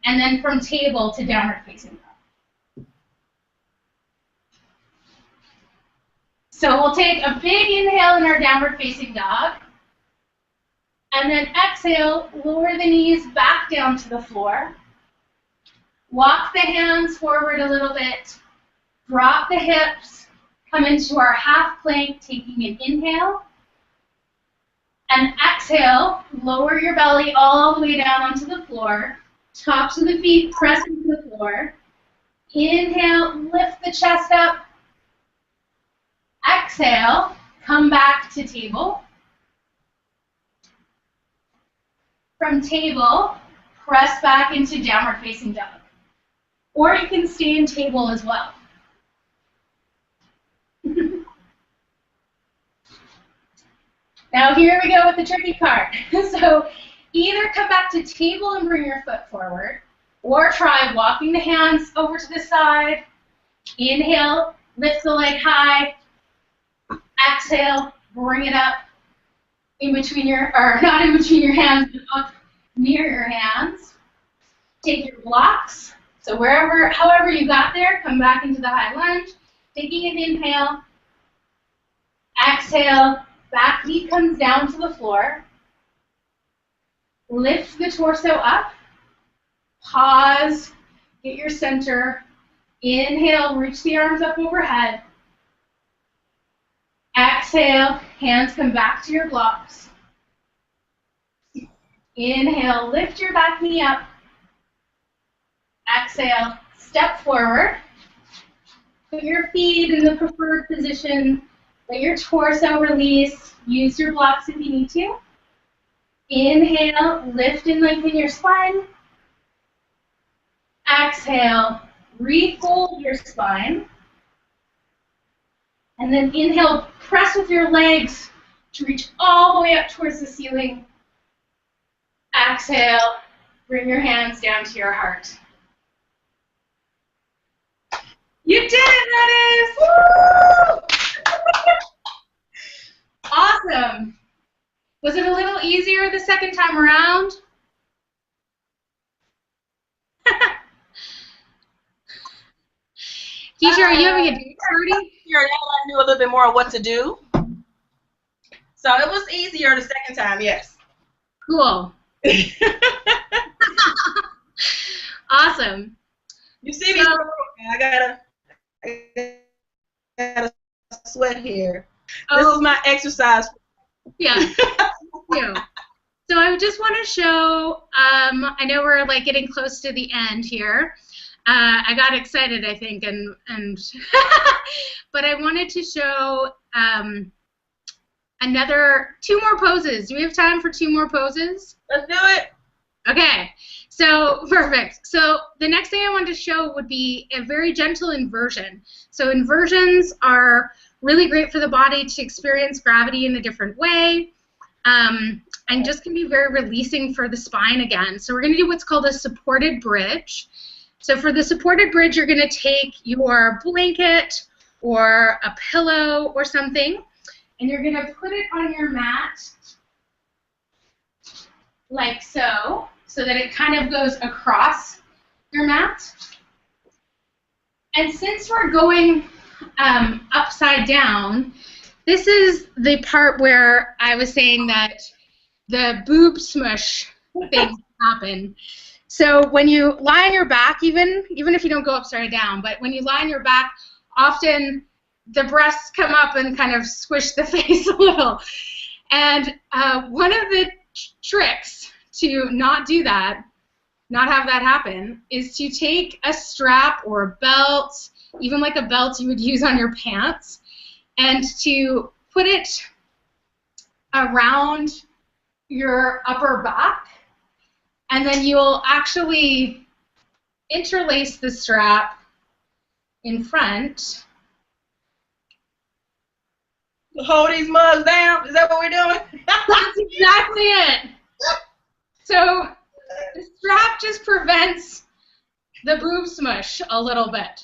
And then from table to downward facing dog. So we'll take a big inhale in our downward facing dog. And then exhale, lower the knees back down to the floor. Walk the hands forward a little bit. Drop the hips. Come into our half plank, taking an inhale. And exhale, lower your belly all the way down onto the floor. Tops of the feet press into the floor. Inhale, lift the chest up. Exhale, come back to table. From table, press back into downward facing dog. Or you can stay in table as well. Now here we go with the tricky part. So either come back to table and bring your foot forward, or try walking the hands over to the side. Inhale, lift the leg high. Exhale, bring it up in between your, or not in between your hands, but up near your hands. Take your blocks. So wherever, however you got there, come back into the high lunge. Taking an inhale. Exhale, back knee comes down to the floor. Lift the torso up. Pause. Get your center. Inhale, reach the arms up overhead. Exhale, hands come back to your blocks. Inhale, lift your back knee up. Exhale, step forward. Put your feet in the preferred position. Let your torso release. Use your blocks if you need to. Inhale, lift and lengthen your spine. Exhale, refold your spine. And then inhale, press with your legs to reach all the way up towards the ceiling. Exhale, bring your hands down to your heart. You did it, Lettuce! Awesome. Was it a little easier the second time around? Keisha, are you having a date party? Now I knew a little bit more of what to do. So it was easier the second time, yes. Cool. Awesome. You see me? I gotta sweat here. This is my exercise. Yeah. Yeah. So I just want to show, I know we're like getting close to the end here. I got excited, I think, and but I wanted to show two more poses. Do we have time for two more poses? Let's do it. Okay, so perfect. So the next thing I wanted to show would be a very gentle inversion. So inversions are really great for the body to experience gravity in a different way, and just can be very releasing for the spine again. So we're going to do what's called a supported bridge. So for the supported bridge, you're going to take your blanket or a pillow or something, and you're going to put it on your mat like so, so that it kind of goes across your mat. And since we're going upside down, this is the part where I was saying that the boob smush thing happen. So when you lie on your back, even if you don't go upside down, but when you lie on your back, often the breasts come up and kind of squish the face a little. And one of the tricks to not do that, not have that happen, is to take a strap or a belt, even like a belt you would use on your pants, and to put it around your upper back, and then you'll actually interlace the strap in front. Hold these mugs down. Is that what we're doing? That's exactly it. So the strap just prevents the boob smush a little bit.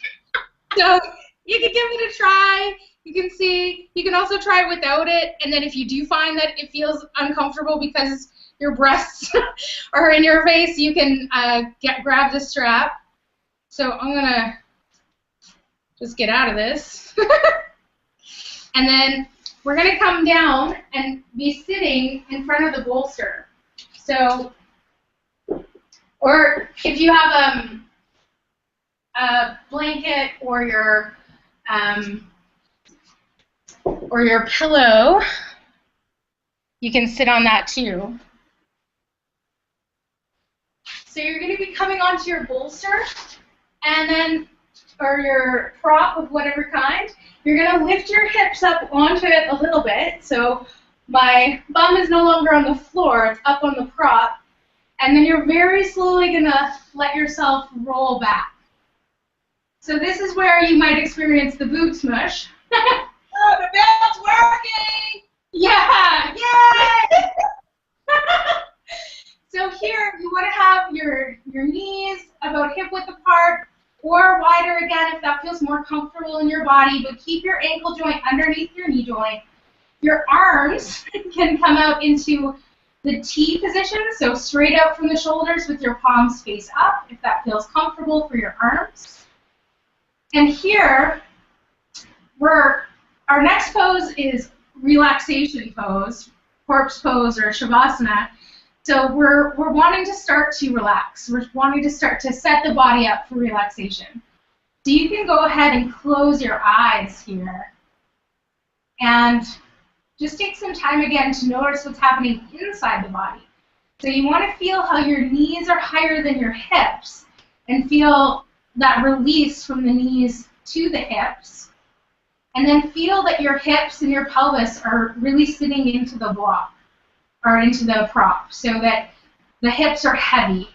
So you can give it a try. You can see. You can also try it without it. And then if you do find that it feels uncomfortable because your breasts are in your face, you can grab the strap. So I'm going to just get out of this. And then we're going to come down and be sitting in front of the bolster. So, or if you have a blanket or your pillow, you can sit on that too. So you're going to be coming onto your bolster, and then, or your prop of whatever kind. You're going to lift your hips up onto it a little bit. So my bum is no longer on the floor, it's up on the prop. And then you're very slowly going to let yourself roll back. So this is where you might experience the boob smush. Oh, the bell's working! Yeah! Yay! So here, you want to have your knees about hip width apart, or wider again if that feels more comfortable in your body, but keep your ankle joint underneath your knee joint. Your arms can come out into the T position, so straight out from the shoulders with your palms face up, if that feels comfortable for your arms. And here, our next pose is relaxation pose, corpse pose, or shavasana. So we're wanting to start to relax. We're wanting to start to set the body up for relaxation. So you can go ahead and close your eyes here. And just take some time again to notice what's happening inside the body. So you want to feel how your knees are higher than your hips and feel that release from the knees to the hips. And then feel that your hips and your pelvis are really sitting into the block or into the prop so that the hips are heavy.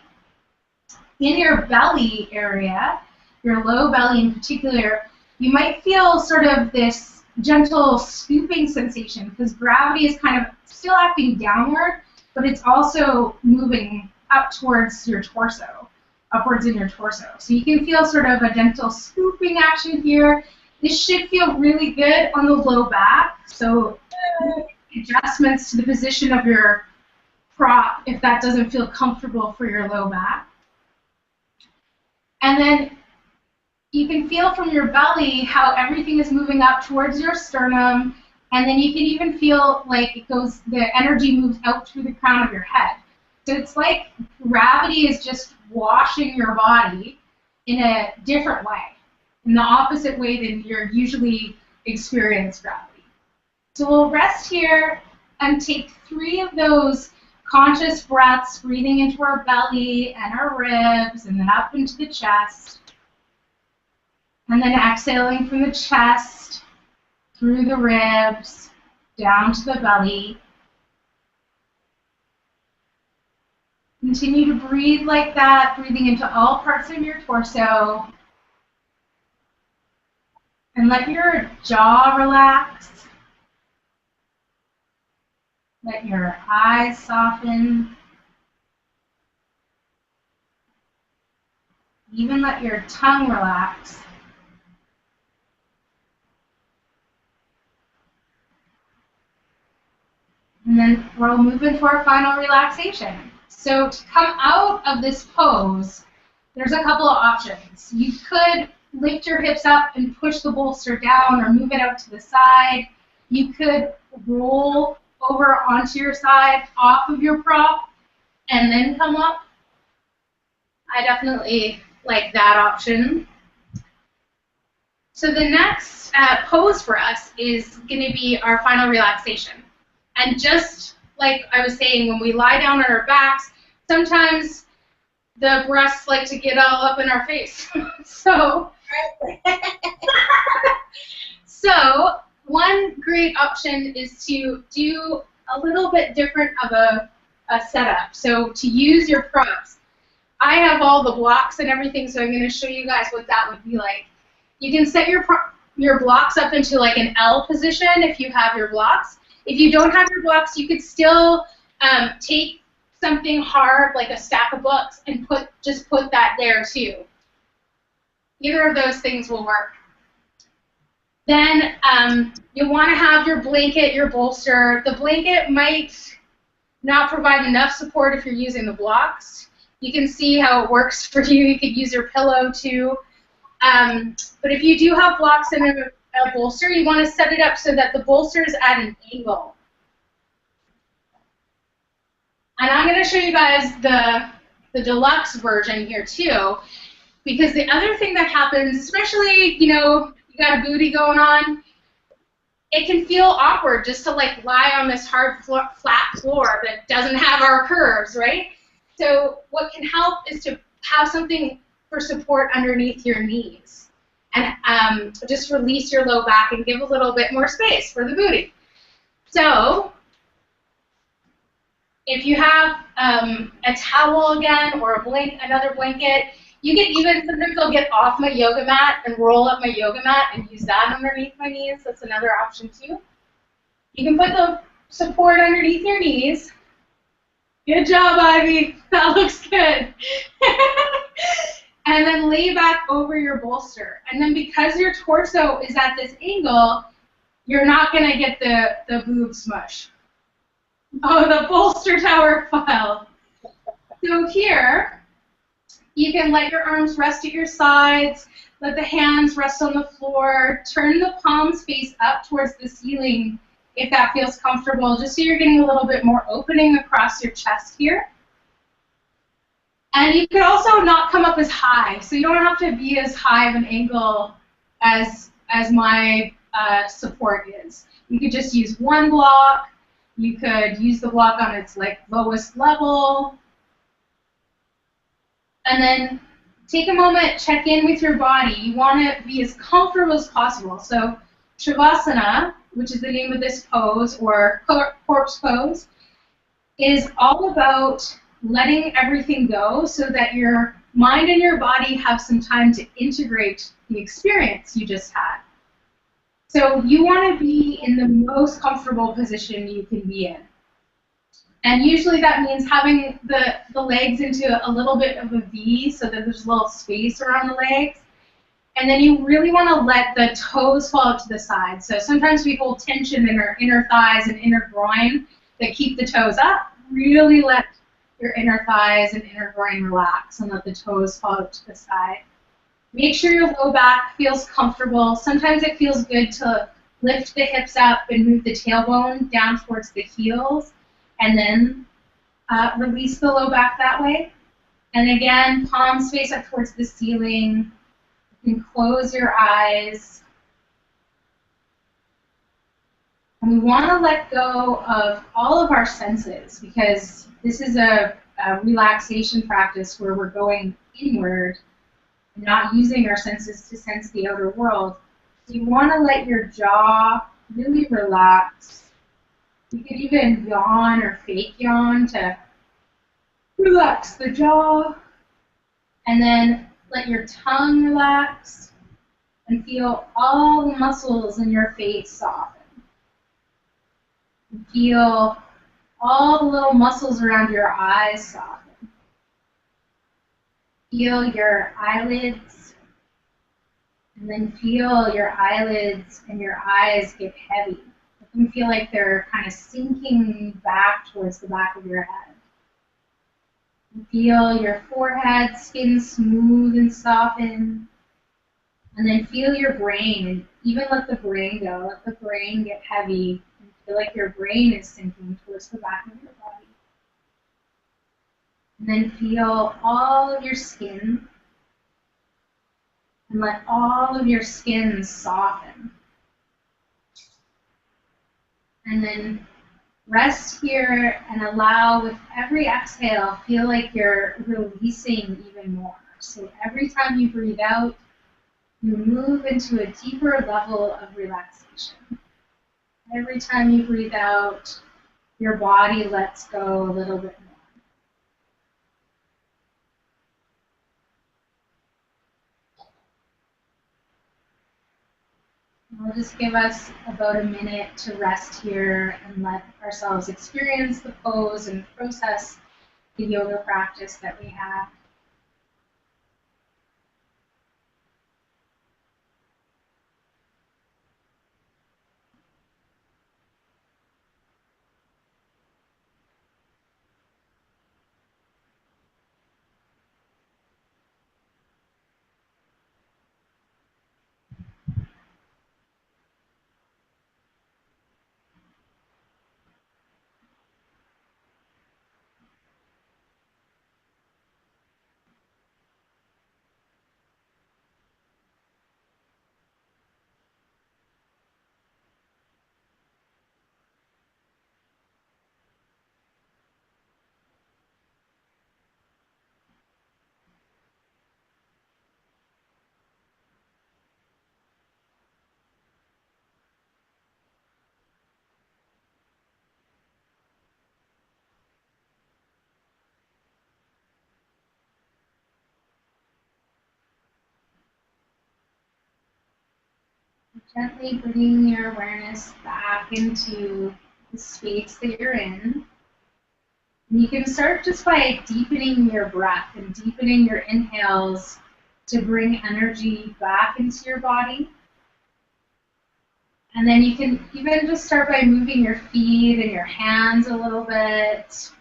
In your belly area, your low belly in particular, you might feel sort of this gentle scooping sensation because gravity is kind of still acting downward, but it's also moving up towards your torso, upwards in your torso. So you can feel sort of a gentle scooping action here. This should feel really good on the low back. So adjustments to the position of your prop if that doesn't feel comfortable for your low back. And then you can feel from your belly how everything is moving up towards your sternum, and then you can even feel like it goes, the energy moves out through the crown of your head. So it's like gravity is just washing your body in a different way, in the opposite way than you're usually experiencing gravity. So we'll rest here and take 3 of those conscious breaths, breathing into our belly and our ribs, and then up into the chest. And then exhaling from the chest, through the ribs, down to the belly. Continue to breathe like that, breathing into all parts of your torso. And let your jaw relax. Let your eyes soften. Even let your tongue relax. And then we'll move into our final relaxation. So to come out of this pose, there's a couple of options. You could lift your hips up and push the bolster down or move it out to the side. You could roll over onto your side off of your prop and then come up. I definitely like that option. So the next pose for us is going to be our final relaxation. And just like I was saying, when we lie down on our backs, sometimes the breasts like to get all up in our face. So one great option is to do a little bit different of a setup. So to use your props. I have all the blocks and everything, so I'm going to show you guys what that would be like. You can set your blocks up into like an L position if you have your blocks. If you don't have your blocks, you could still take something hard like a stack of books and just put that there too. Either of those things will work. Then you'll want to have your blanket, your bolster. The blanket might not provide enough support if you're using the blocks. You can see how it works for you. You could use your pillow too. But if you do have blocks in a bolster, you want to set it up so that the bolster is at an angle. And I'm going to show you guys the deluxe version here too, because the other thing that happens, especially, you know, you got a booty going on, it can feel awkward just to like lie on this hard flat floor that doesn't have our curves, right? So what can help is to have something for support underneath your knees. And just release your low back and give a little bit more space for the booty. So if you have a towel again or another blanket, you can even, sometimes I'll get off my yoga mat and roll up my yoga mat and use that underneath my knees. That's another option too. You can put the support underneath your knees. Good job, Ivy. That looks good. And then lay back over your bolster. And then because your torso is at this angle, you're not going to get the boob smush. Oh, the bolster tower file. So here, you can let your arms rest at your sides, let the hands rest on the floor, turn the palms face up towards the ceiling if that feels comfortable, just so you're getting a little bit more opening across your chest here. And you could also not come up as high, so you don't have to be as high of an angle as my support is. You could just use one block, You could use the block on its like lowest level. And then take a moment, check in with your body. You want to be as comfortable as possible. So Shavasana, which is the name of this pose, or corpse pose, is all about letting everything go so that your mind and your body have some time to integrate the experience you just had. So you want to be in the most comfortable position you can be in. And usually that means having the legs into a little bit of a V so that there's a little space around the legs. And then you really want to let the toes fall out to the side. So sometimes we hold tension in our inner thighs and inner groin that keep the toes up. Really let your inner thighs and inner groin relax and let the toes fall out to the side. Make sure your low back feels comfortable. Sometimes it feels good to lift the hips up and move the tailbone down towards the heels, and then release the low back that way. And again, palms face up towards the ceiling. You can close your eyes. And we want to let go of all of our senses, because this is a relaxation practice where we're going inward, not using our senses to sense the outer world. So you want to let your jaw really relax. You could even yawn or fake yawn to relax the jaw. And then let your tongue relax and feel all the muscles in your face soften. And feel all the little muscles around your eyes soften. Feel your eyelids, and then feel your eyelids and your eyes get heavy. Let them feel like they're kind of sinking back towards the back of your head. And feel your forehead, skin smooth and soften. And then feel your brain, and even let the brain go. Let the brain get heavy, and feel like your brain is sinking towards the back of your body. And then feel all of your skin, and let all of your skin soften. And then rest here and allow, with every exhale, feel like you're releasing even more. So every time you breathe out, you move into a deeper level of relaxation. Every time you breathe out, your body lets go a little bit more. We'll just give us about a minute to rest here and let ourselves experience the pose and process the yoga practice that we have. Gently bringing your awareness back into the space that you're in. And you can start just by deepening your breath and deepening your inhales to bring energy back into your body. And then you can even just start by moving your feet and your hands a little bit.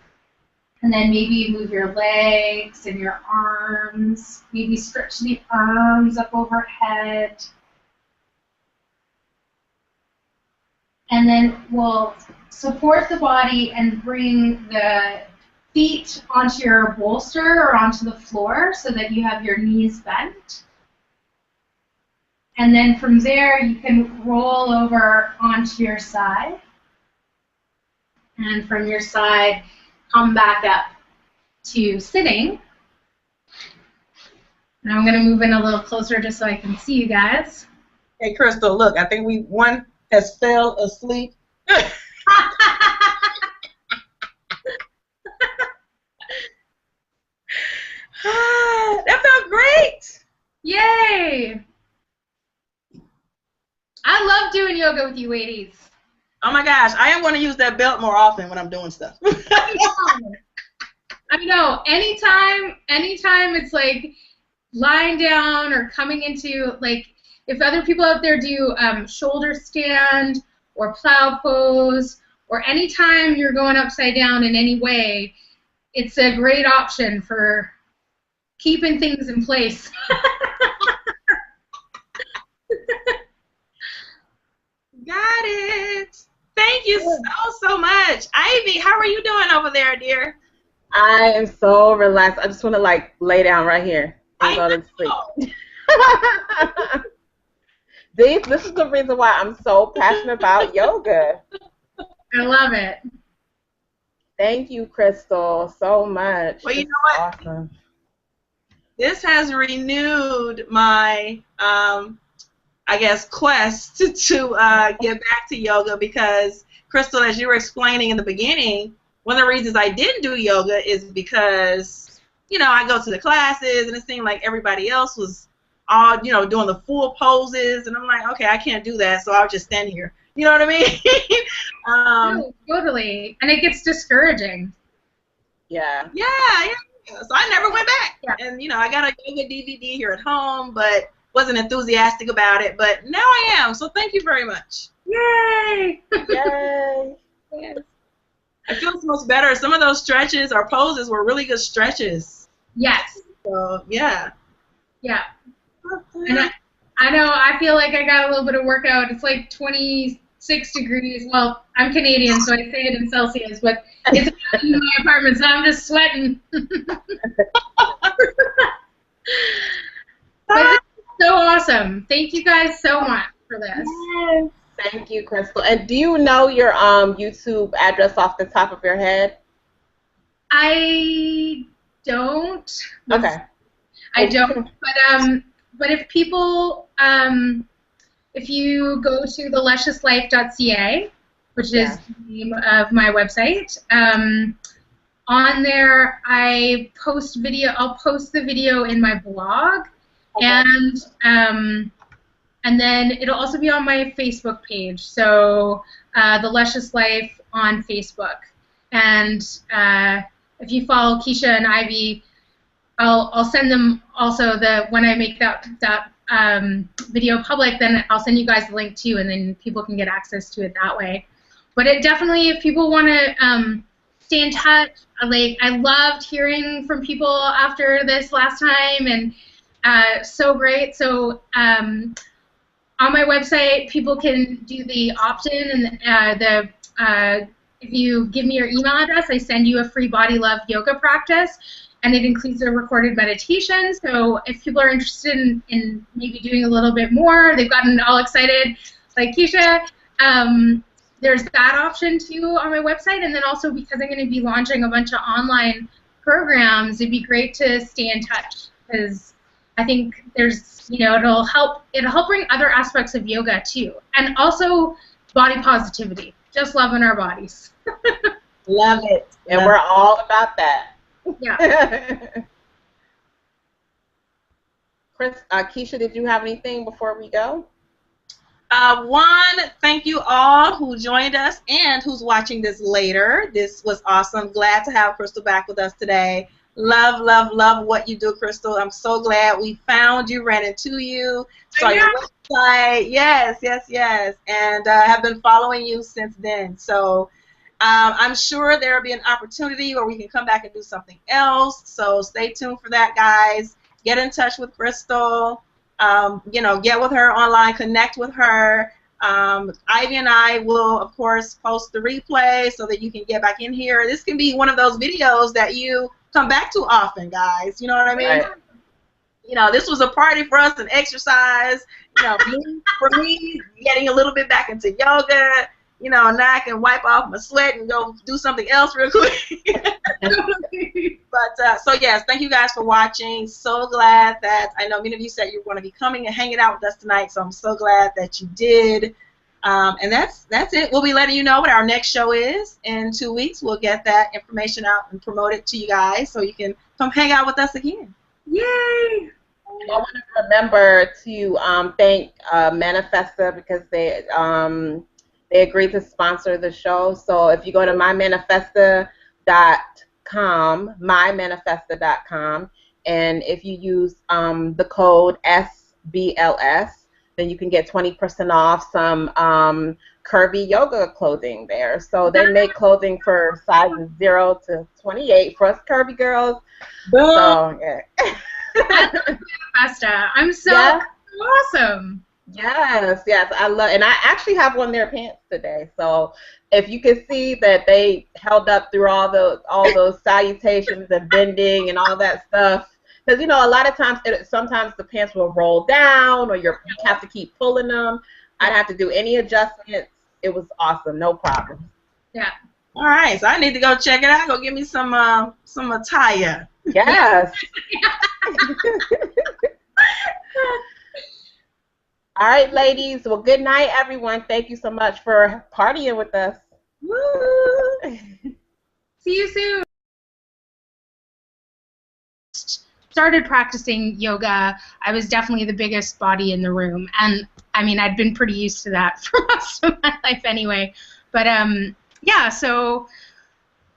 And then maybe move your legs and your arms. Maybe stretch the arms up overhead. And then we'll support the body and bring the feet onto your bolster or onto the floor so that you have your knees bent. And then from there, you can roll over onto your side. And from your side, come back up to sitting. And I'm going to move in a little closer just so I can see you guys. Hey, Krystal, look, I think one has fell asleep. That felt great. Yay! I love doing yoga with you ladies. Oh my gosh, I am going to use that belt more often when I'm doing stuff. I know. Anytime it's like lying down or coming into, like, if other people out there do shoulder stand or plow pose, or anytime you're going upside down in any way, it's a great option for keeping things in place. Got it. Thank you so much. Ivy, how are you doing over there, dear? I am so relaxed. I just want to like lay down right here and go to sleep. This is the reason why I'm so passionate about yoga. I love it. Thank you, Krystal, so much. Well, you know what? Awesome. This has renewed my, I guess, quest to get back to yoga because, Krystal, as you were explaining in the beginning, one of the reasons I didn't do yoga is because, you know, I go to the classes and it seemed like everybody else was all, you know, doing the full poses, and I'm like, okay, I can't do that, so I'll just stand here. You know what I mean? No, totally. And it gets discouraging. Yeah. Yeah. So I never went back. Yeah. And, you know, I got a yoga DVD here at home, but wasn't enthusiastic about it. But now I am, so thank you very much. Yay! Yay! Yes. I feel so much better. Some of those stretches or poses were really good stretches. Yes. So, yeah. Yeah. And I know, I feel like I got a little bit of workout. It's like 26 degrees. Well, I'm Canadian, so I say it in Celsius, but it's in my apartment, so I'm just sweating. But this is so awesome. Thank you guys so much for this. Yes. Thank you, Krystal. And do you know your YouTube address off the top of your head? I don't. Okay. I don't. But if people, if you go to thelusciouslife.ca, which is the name of my website, on there I post video. I'll post the video in my blog, and then it'll also be on my Facebook page. So The Luscious Life on Facebook, and if you follow Keisha and Ivy, I'll send them also when I make that video public, then I'll send you guys the link too, and then people can get access to it that way. But it definitely, if people want to stay in touch, I loved hearing from people after this last time, and so great. So on my website, people can do the opt-in, and if you give me your email address, I send you a free Body Love yoga practice. And it includes a recorded meditation. So if people are interested in maybe doing a little bit more, they've gotten all excited, like Keisha, there's that option too on my website. And then also, because I'm going to be launching a bunch of online programs, it'd be great to stay in touch, because I think there's, you know, it'll help bring other aspects of yoga too, and also body positivity, just loving our bodies. Love it. And we're all about that. Yeah. Keisha, did you have anything before we go? One, thank you all who joined us and who's watching this later. This was awesome. Glad to have Krystal back with us today. Love, love, love what you do, Krystal. I'm so glad we found you, ran into you, saw your website. Yes, yes, yes. And have been following you since then. So I'm sure there will be an opportunity where we can come back and do something else. So stay tuned for that, guys. Get in touch with Krystal. You know, get with her online, connect with her. Ivy and I will, of course, post the replay so that you can get back in here. This can be one of those videos that you come back to often, guys. You know what I mean? Right. You know, this was a party for us, an exercise. You know, for me, getting a little bit back into yoga. you know, now I can wipe off my sweat and go do something else real quick. But so yes, thank you guys for watching. So glad that I know many of you said you were going to be coming and hanging out with us tonight. So I'm so glad that you did. And that's it. We'll be letting you know what our next show is in 2 weeks. We'll get that information out and promote it to you guys so you can come hang out with us again. Yay! I want to remember to thank Manifesta because they agreed to sponsor the show. So if you go to mymanifesta.com, and if you use the code SBLS, then you can get 20% off some curvy yoga clothing there. So they make clothing for sizes 0 to 28 for us curvy girls. So, yeah. Manifesta. I'm so awesome. Yes, I love, and I actually have on their pants today. So if you can see that they held up through all those salutations and bending and all that stuff, because you know a lot of times sometimes the pants will roll down or you have to keep pulling them. I'd have to do any adjustments. It was awesome, no problem. Yeah. All right, so I need to go check it out. Go get me some attire. Yes. All right, ladies. Well, good night, everyone. Thank you so much for partying with us. Woo! See you soon. Started practicing yoga, I was definitely the biggest body in the room, and I mean I'd been pretty used to that for most of my life anyway. But yeah, so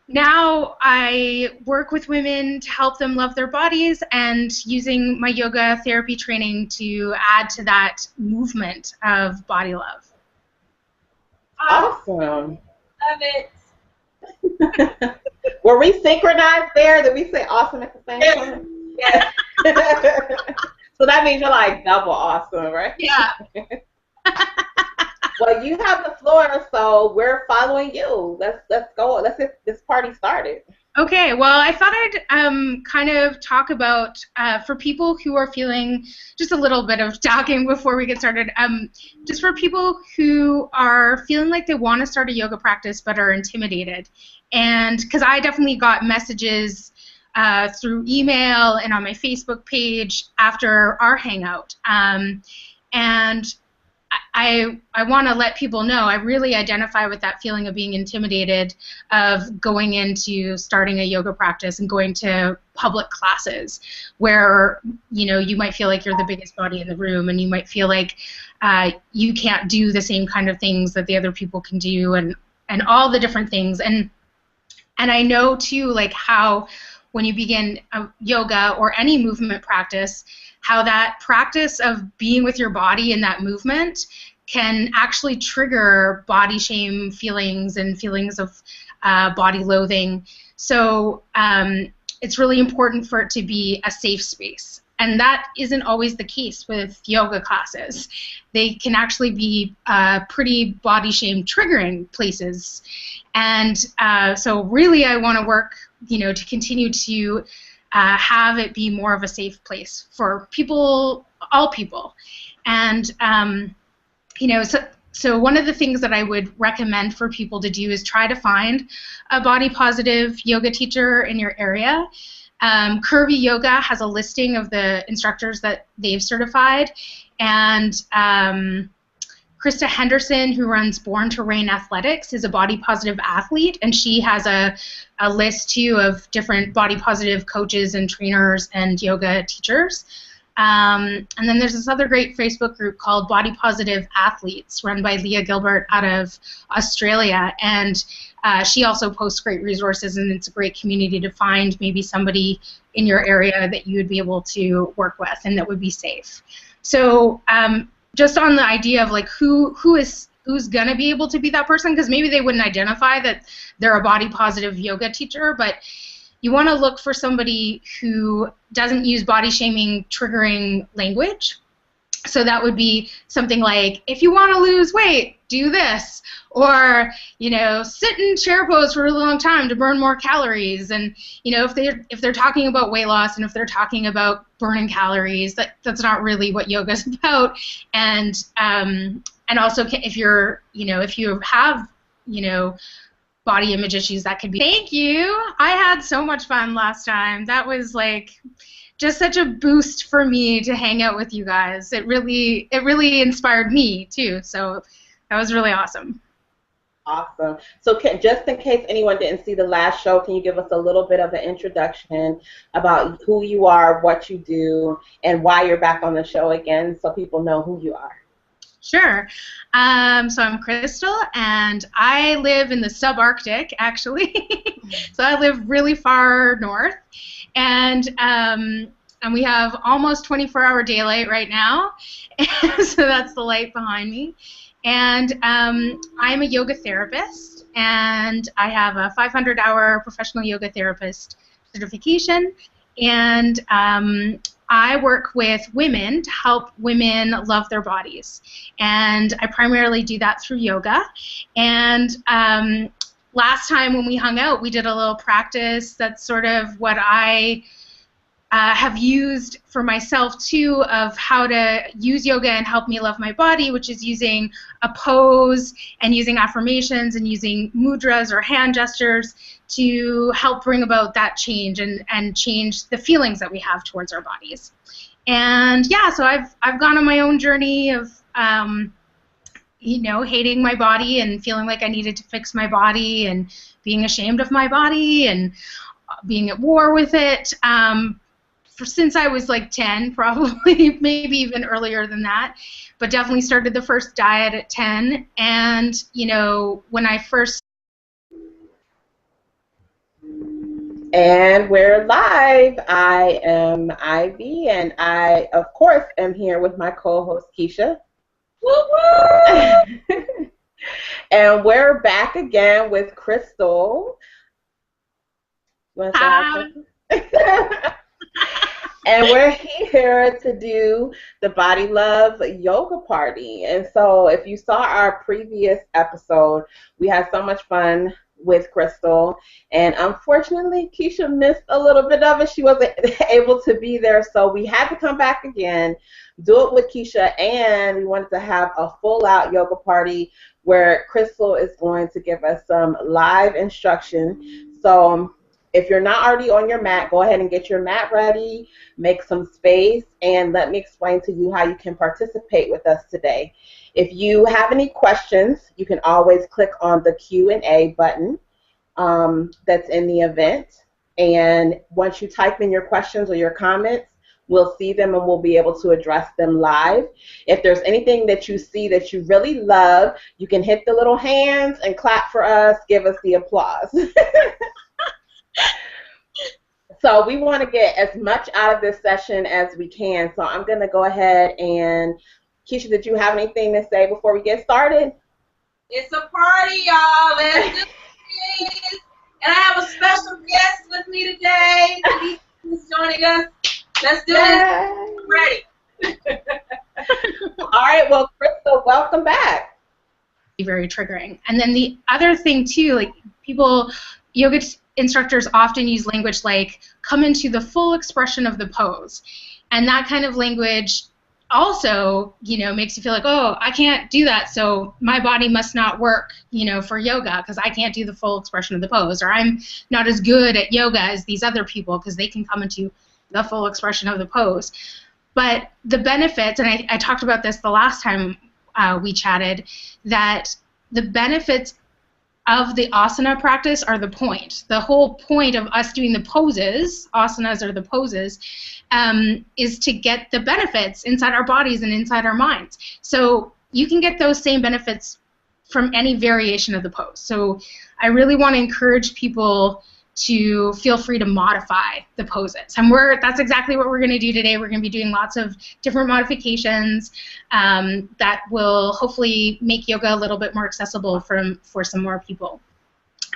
now I work with women to help them love their bodies and using my yoga therapy training to add to that movement of body love. Awesome. Love it. Were we synchronized there? Did we say awesome at the same time? Yeah. So that means you're like double awesome, right? Yeah. Well, you have the floor, so we're following you. Let's go. Let's get this party started. Okay, well, I thought I'd kind of talk about, for people who are feeling, just a little bit of talking before we get started, just for people who are feeling like they want to start a yoga practice but are intimidated. And because I definitely got messages through email and on my Facebook page after our hangout. And I want to let people know I really identify with that feeling of being intimidated of going into starting a yoga practice and going to public classes where, you know, you might feel like you're the biggest body in the room and you might feel like you can't do the same kind of things that the other people can do and all the different things. And I know, too, like how when you begin yoga or any movement practice, how that practice of being with your body in that movement can actually trigger body shame feelings and feelings of body loathing. So it's really important for it to be a safe space. And that isn't always the case with yoga classes. They can actually be pretty body shame triggering places. And so really I want to work, you know, to continue to have it be more of a safe place for people, all people. And, you know, so one of the things that I would recommend for people to do is try to find a body positive yoga teacher in your area. Curvy Yoga has a listing of the instructors that they've certified, and Krista Henderson, who runs Born to Reign Athletics, is a body positive athlete, and she has a list too of different body positive coaches and trainers and yoga teachers. And then there's this other great Facebook group called Body Positive Athletes, run by Leah Gilbert out of Australia, and she also posts great resources, and it's a great community to find maybe somebody in your area that you would be able to work with and that would be safe. So just on the idea of like who's gonna be able to be that person, because maybe they wouldn't identify that they're a body positive yoga teacher, but you want to look for somebody who doesn't use body shaming triggering language, So that would be something like, if you want to lose weight, do this. Or, sit in chair pose for a really long time to burn more calories. And, if they're talking about weight loss and if they're talking about burning calories, that's not really what yoga is about. And also if you have, body image issues, that could be. Thank you. I had so much fun last time. That was just such a boost for me to hang out with you guys. It really inspired me too. So that was really awesome. Awesome. So just in case anyone didn't see the last show, can you give us a little bit of an introduction about who you are, what you do, and why you're back on the show again so people know who you are? Sure. So I'm Krystal, and I live in the subarctic, actually. So I live really far north, and we have almost 24-hour daylight right now, so that's the light behind me. And I'm a yoga therapist, and I have a 500-hour professional yoga therapist certification, and I work with women to help women love their bodies, and I primarily do that through yoga. And last time when we hung out, we did a little practice that's sort of what I have used for myself too, of how to use yoga and help me love my body, which is using a pose and using affirmations and using mudras or hand gestures to help bring about that change and change the feelings that we have towards our bodies. And yeah, so I've gone on my own journey of hating my body and feeling like I needed to fix my body and being ashamed of my body and being at war with it. Since I was like 10, probably, maybe even earlier than that, but definitely started the first diet at 10. And, when I first... And we're live. I am Ivy, and I, of course, am here with my co-host, Keisha. Woo-woo! And we're back again with Krystal. And we're here to do the Body Love Yoga Party. And so if you saw our previous episode, we had so much fun with Krystal. And unfortunately, Keisha missed a little bit of it. She wasn't able to be there. So we had to come back again, do it with Keisha. And we wanted to have a full-out yoga party where Krystal is going to give us some live instruction. So if you're not already on your mat, go ahead and get your mat ready, make some space, and let me explain to you how you can participate with us today. If you have any questions, you can always click on the Q&A button that's in the event. And once you type in your questions or your comments, we'll see them and we'll be able to address them live. If there's anything that you see that you really love, you can hit the little hands and clap for us, give us the applause. So we want to get as much out of this session as we can. So I'm going to go ahead and, Keisha, did you have anything to say before we get started? It's a party, y'all. Let's do this. And I have a special guest with me today. He's joining us. Let's do this. Ready. All right. Well, Krystal, welcome back. Very triggering. And then the other thing too, like yoga instructors often use language like come into the full expression of the pose. And that kind of language also, makes you feel like, oh, I can't do that, so my body must not work, for yoga because I can't do the full expression of the pose, or I'm not as good at yoga as these other people because they can come into the full expression of the pose. But the benefits, and I talked about this the last time we chatted, that the benefits of the asana practice are the point. The whole point of us doing the poses, asanas are the poses, is to get the benefits inside our bodies and inside our minds. So you can get those same benefits from any variation of the pose. So I really want to encourage people to feel free to modify the poses. And that's exactly what we're going to do today. We're going to be doing lots of different modifications that will hopefully make yoga a little bit more accessible for some more people.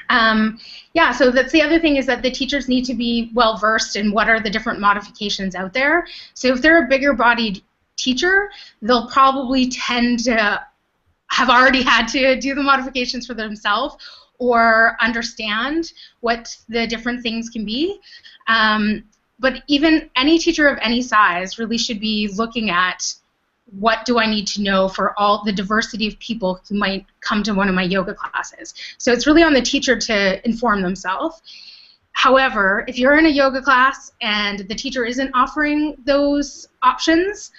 Yeah, so that's the other thing, is that the teachers need to be well versed in what are the different modifications out there. So if they're a bigger bodied teacher, they'll probably tend to have already had to do the modifications for themselves or understand what the different things can be. But even any teacher of any size really should be looking at what do I need to know for all the diversity of people who might come to one of my yoga classes. So it's really on the teacher to inform themselves. However, if you're in a yoga class and the teacher isn't offering those options,